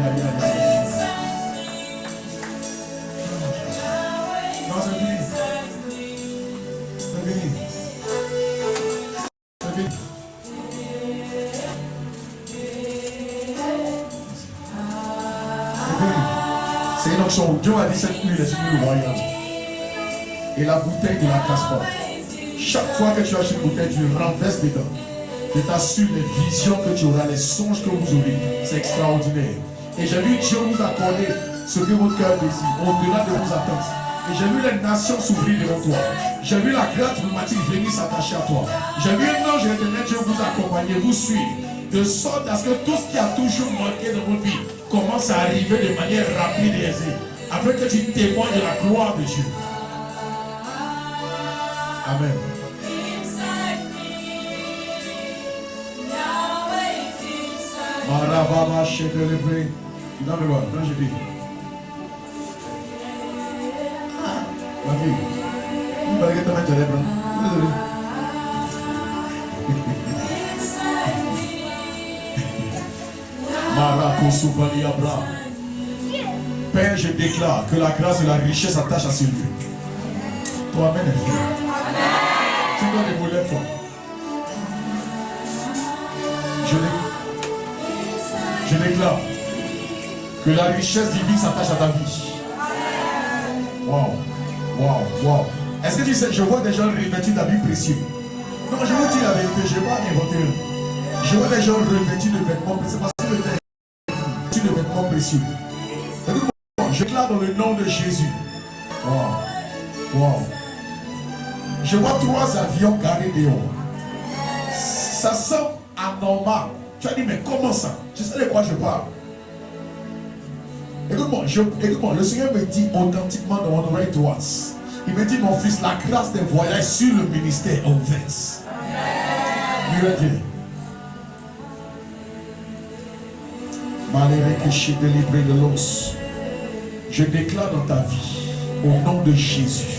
Non, c'est fini. C'est une onction. Dieu a dit cette huile est une huile royale. Et la bouteille ne la casse pas. Chaque fois que tu achètes une bouteille, tu renverses dedans. Je t'assure les visions que tu auras, les songes que vous aurez. C'est extraordinaire. Et j'ai vu Dieu vous accorder ce que votre cœur désire, au-delà de vos attentes. Et j'ai vu les nations s'ouvrir devant toi. J'ai vu la grâce pneumatique venir s'attacher à toi. J'ai vu un ange éternel Dieu vous accompagner, vous suivre. De sorte à ce que tout ce qui a toujours manqué dans votre vie commence à arriver de manière rapide et aisée. Afin que tu témoignes de la gloire de Dieu. Amen. Marababa Shekelebre. Non, mais voilà, non, je dis. Ma fille, vous parlez que tu as mis les bras. Désolé. Marakosouvali Abra. Père, je déclare que la grâce et la richesse attachent à ce lieu. Toi-même, tu dois les voler fort. Je déclare que la richesse divine s'attache à ta vie. Wow. Est-ce que tu sais, je vois des gens revêtus d'habits précieux. Non, je vous dis la vérité, je ne vais pas inventer. Je vois des gens revêtus de vêtements précieux. Parce que le vêtu de vêtements précieux. Je déclare dans le nom de Jésus. Wow. Wow. Je vois 3 avions garés dehors. Ça semble anormal. Tu as dit, mais comment ça? Tu sais de quoi je parle? Écoute-moi, le Seigneur me dit authentiquement dans mon oreille droite. Il me dit, mon fils, la grâce des voyages sur le ministère est ouverte. Miracle. Malgré que je suis délivré de l'os, je déclare dans ta vie, au nom de Jésus.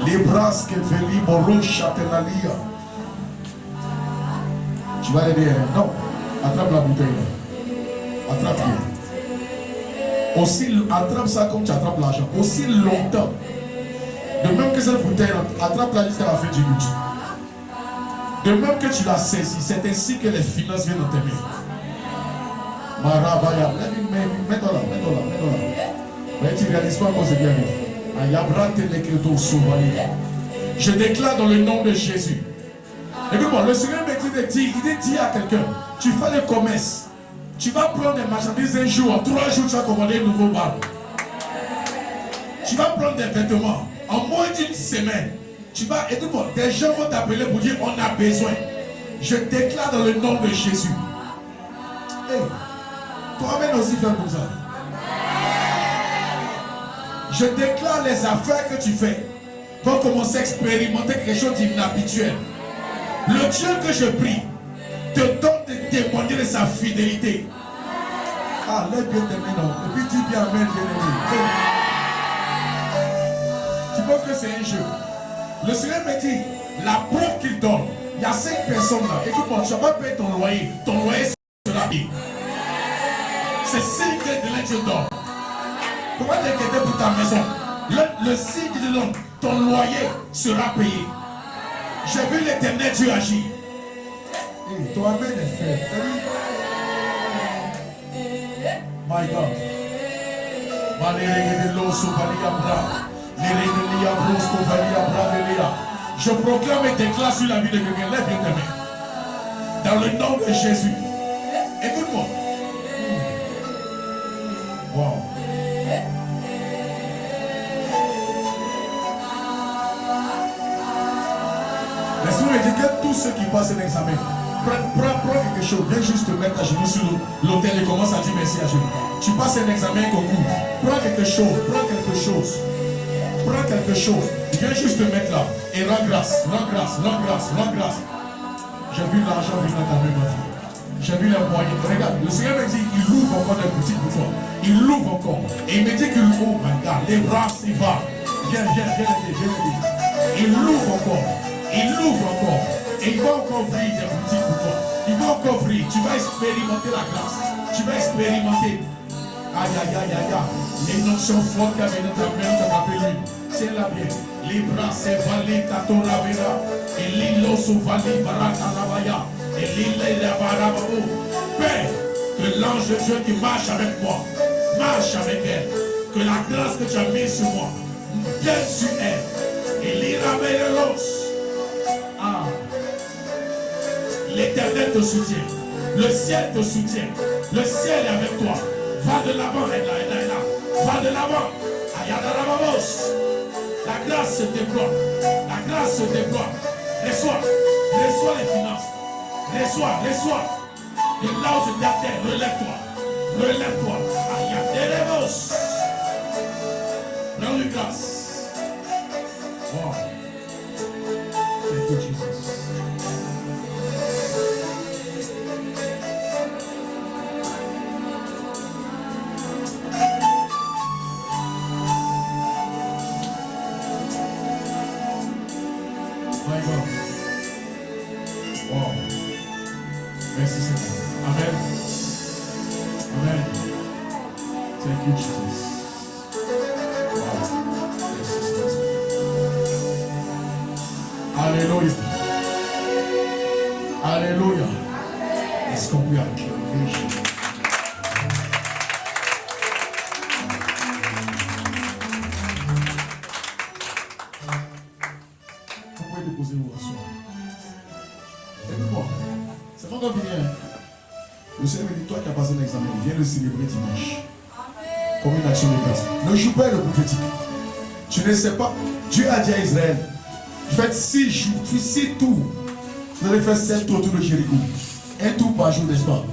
Les bras que Veli Moro Chatelania. Tu vas l'aider, non? Attrape la bouteille là. Attrape-le. Aussi, attrape ça comme tu attrapes l'argent. Aussi longtemps. De même que cette bouteille, attrape-la jusqu'à la fin du but. De même que tu l'as saisi, c'est ainsi que les finances viennent dans tes mains. Marabaya, mets-toi là. Mais tu ne réalises pas comment c'est bien. Je déclare dans le nom de Jésus. Écoute-moi, le Seigneur me dit, il dit à quelqu'un, tu fais le commerce, tu vas prendre des marchandises un jour, en 3 jours tu vas commander un nouveau bar. Tu vas prendre des vêtements, en moins d'1 semaine, tu vas, écoute-moi, des gens vont t'appeler pour dire on a besoin. Je déclare dans le nom de Jésus. Hey, toi-même aussi fais comme ça. Je déclare les affaires que tu fais vont commencer à expérimenter quelque chose d'inhabituel. Le Dieu que je prie te donne de témoigner de sa fidélité. Ah, lève bien tes mains, non. Et puis dis bien amen, bien-aimé. Tu penses que c'est un jeu. Le Seigneur me dit, la preuve qu'il donne, il y a 5 personnes là. Écoute-moi, tu ne vas pas payer ton loyer. Ton loyer sera payé. C'est signe que Dieu donne. Pourquoi t'inquiéter pour ta maison? Le signe de l'homme, ton loyer sera payé. J'ai vu l'Éternel Dieu agir. Et toi-même est fait. My God. Je proclame et déclare sur la vie de quelqu'un. Lève bien tes mains. Dans le nom de Jésus. Écoute-moi. Wow. Laisse-moi me dire que tous ceux qui passent un examen, prends quelque chose, viens juste te mettre à genoux sur l'autel et commence à dire merci à Dieu. Tu passes un examen concours, prends quelque chose, viens juste te mettre là et rends grâce. J'ai vu l'argent venir dans ta main, ma fille. J'ai vu les moyens. Regarde, le Seigneur me dit, il ouvre encore des boutiques pour toi. Il ouvre encore. Et il me dit qu'il ouvre, my God, les bras s'y vont. Viens l'aider. Il ouvre encore. Et il va encore ouvrir des boutiques pour toi. Il va encore ouvrir. Tu vas expérimenter la grâce. Tu vas expérimenter. Les notions fortes qui avaient dans ta main, tu as appelé lui. C'est la bien. Les bras, c'est valé, Tatora Vera. Et l'îlot sous valé, Baraka Lavaya. Et l'île la Barabao. Père, que l'ange de Dieu qui marche avec moi, marche avec elle. Que la grâce que tu as mise sur moi vienne sur elle. Et l'Iramé l'os. L'Éternel te soutient. Le ciel te soutient. Le ciel est avec toi. Va de l'avant, elle est là. Va de l'avant. La grâce se déploie. Reçois les finances. Reçois. Et là où tu t'attends, relève-toi. Ayadéremos. Rends-lui grâce. Wow. Thank you, Jesus. My God. Wow. Merci Seigneur. Amen. Thank you, Jesus. Wow. Merci Seigneur. Alléluia. Est-ce qu'on peut acclamer Jésus? Seigneur me dit, toi qui as passé l'examen, viens le célébrer dimanche. Comme une action de grâce. Ne joue pas le prophétique. Tu ne sais pas. Dieu a dit à Israël, faites 6 jours, 6 tours. Vous allez faire 7 tours autour de Jéricho. Un tour par jour, n'est-ce pas?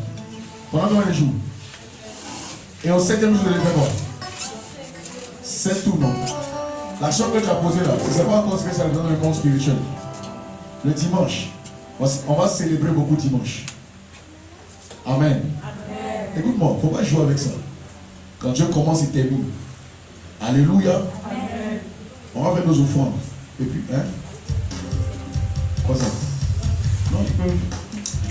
Pendant combien de jours? Et au 7e jour, vous allez faire quoi? 7 tours, non. L'action que tu as posée là, tu ne sais pas encore ce que ça donne dans le monde spirituel. Le dimanche, on va célébrer beaucoup dimanche. Amen. Écoute-moi, il ne faut pas jouer avec ça. Quand Dieu commence, il termine. Alléluia. Amen. On va faire nos offrandes. Et puis, hein? Quoi ça? Non, il peut.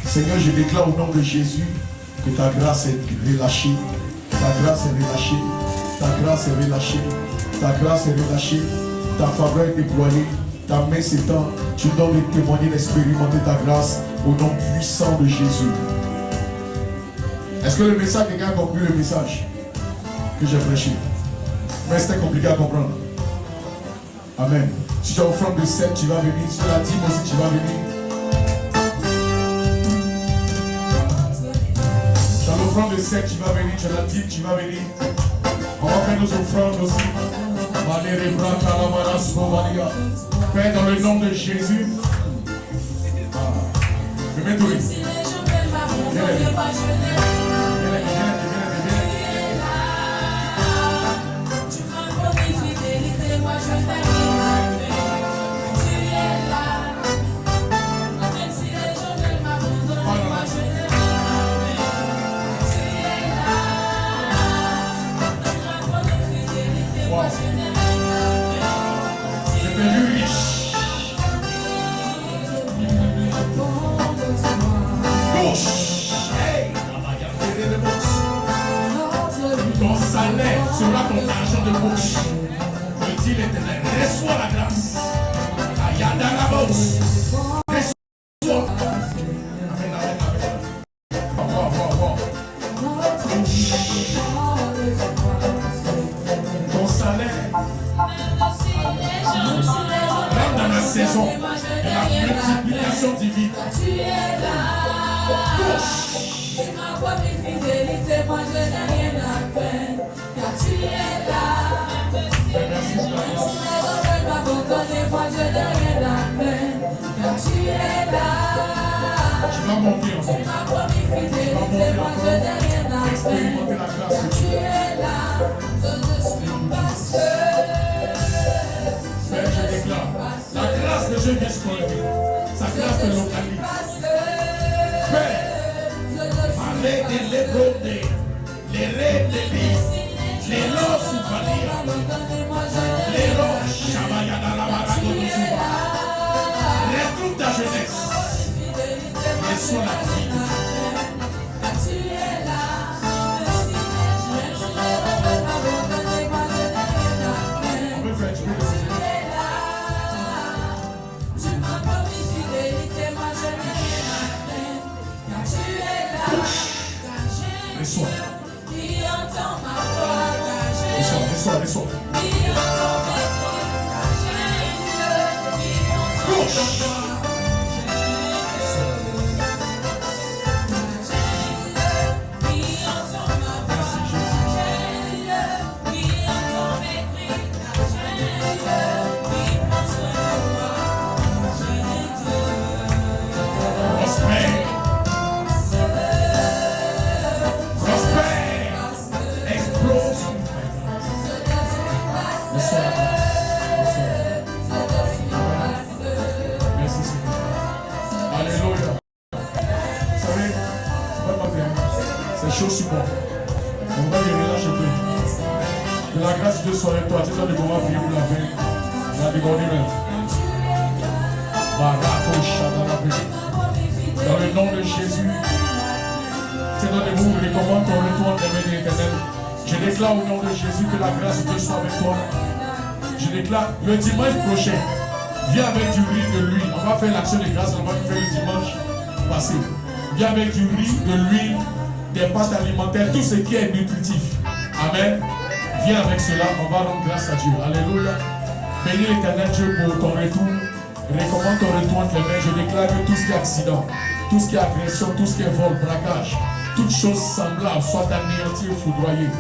Seigneur, je déclare au nom de Jésus que ta grâce est relâchée. Ta grâce est relâchée. Ta grâce est relâchée. Ta grâce est relâchée. Ta faveur est déployée. Ta main s'étend. Tu donnes de témoigner, d'expérimenter ta grâce au nom puissant de Jésus. Est-ce que le message, quelqu'un a compris le message que j'ai prêché? Mais c'était compliqué à comprendre. Amen. Si tu as offrande de 7, tu vas venir. Si tu as la dîme aussi, tu vas venir. Tu as l'offrande de 7, tu vas venir. Tu as la dîme, tu vas venir. On va faire nos offrandes aussi. Père, dans le nom de Jésus. Je vais tout. Ton salaire sera ton argent de poche. Je dis l'Éternel, reçois la grâce. Ayada la bosse. Reçois. Ton salaire rentre dans la saison de la multiplication divine. Tu es là. Tu m'as promis fidélité, moi je n'ai rien à faire, car tu es là. Même si les gens veulent m'abandonner, moi je n'ai rien à faire, car tu es là. Tu m'as promis fidélité, moi je n'ai rien à faire, car tu es là. Je ne suis pas seul. Père, je déclare, la grâce de Dieu vient sur toi. Sa grâce te localise. Père, les lébrodés, les rêves de vie, les lots souffrir, les lots chabayada la baragodo souffrir. Retrouve ta jeunesse. Reçois la vie. Tu es là. On peut faire, tu peux le faire. Tu m'as promis fidélité, moi je n'ai rien à faire, car tu es là. Reçois. Qui entend ma voix, Reçois. qui entend mes cris, qui entend Chose sur moi. On va les relâcher un peu. Que la grâce de Dieu soit avec toi. Tu dois de comment prier pour la veille. La dégourdir même. Dans le nom de Jésus, tu dois de vous recommande ton retour de l'Éternel. Je déclare au nom de Jésus que la grâce de Dieu soit avec toi. Je déclare le dimanche prochain. Viens avec du riz, de l'huile. On va faire l'action de grâce. On va faire le dimanche passé. Viens avec du riz, de l'huile, des pâtes alimentaires, tout ce qui est nutritif. Amen. Viens avec cela, on va rendre grâce à Dieu. Alléluia. Bénis l'Éternel Dieu pour ton retour. Recommande ton retour entre les mains. Je déclare que tout ce qui est accident, tout ce qui est agression, tout ce qui est vol, braquage, toutes choses semblables soient anéanties et foudroyées.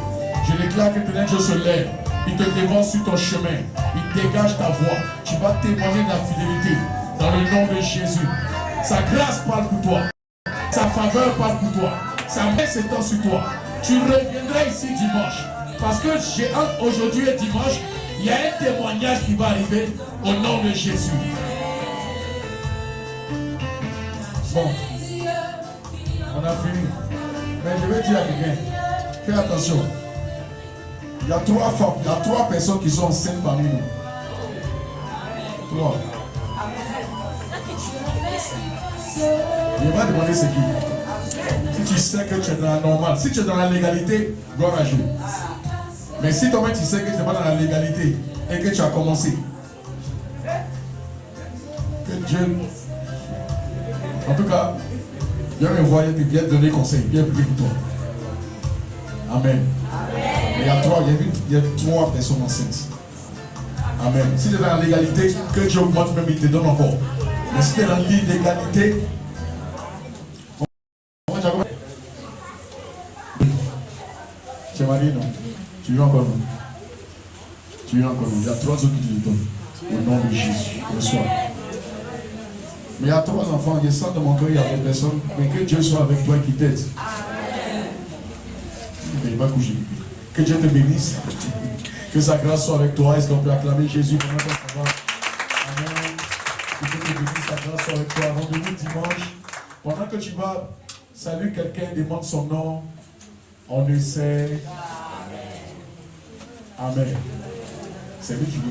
Je déclare que l'éternel Dieu se lève. Il te dévore sur ton chemin. Il dégage ta voix. Tu vas témoigner de la fidélité dans le nom de Jésus. Sa grâce parle pour toi. Sa faveur parle pour toi. Sa main s'étend sur toi. Tu reviendras ici dimanche. Parce que j'ai hâte aujourd'hui et dimanche, il y a un témoignage qui va arriver au nom de Jésus. Bon, on a fini. Mais je vais dire à quelqu'un, fais attention. Il y a trois personnes qui sont enceintes parmi nous. Trois. Je vais demander c'est qui. Si tu sais que tu es dans la normale, si tu es dans la légalité, gloire à Dieu. Mais si toi-même tu sais que tu n'es pas dans la légalité et que tu as commencé, que Dieu, en tout cas, viens me voir et viens te donner conseil, viens prier pour toi. Amen. Mais il y a trois personnes enceintes. Amen. Si tu es dans la légalité, que Dieu augmente même, il te donne encore. Mais si tu es dans l'illégalité, tu es marié, non? Tu viens encore, non? Tu viens encore, non? Il y a trois autres qui te donnent. Au nom de Jésus. Reçois. Mais il y a trois enfants, je sens dans mon cœur, il y a des personnes, mais que Dieu soit avec toi et qui t'aide. Il ne va pas coucher. Que Dieu te bénisse. Que sa grâce soit avec toi. Est-ce qu'on peut acclamer Jésus pendant qu'on s'en va? Amen. Que Dieu te bénisse, sa grâce soit avec toi. Rendez-vous dimanche. Pendant que tu vas saluer quelqu'un, demande son nom. On ne sait. Amen. C'est lui qui veut.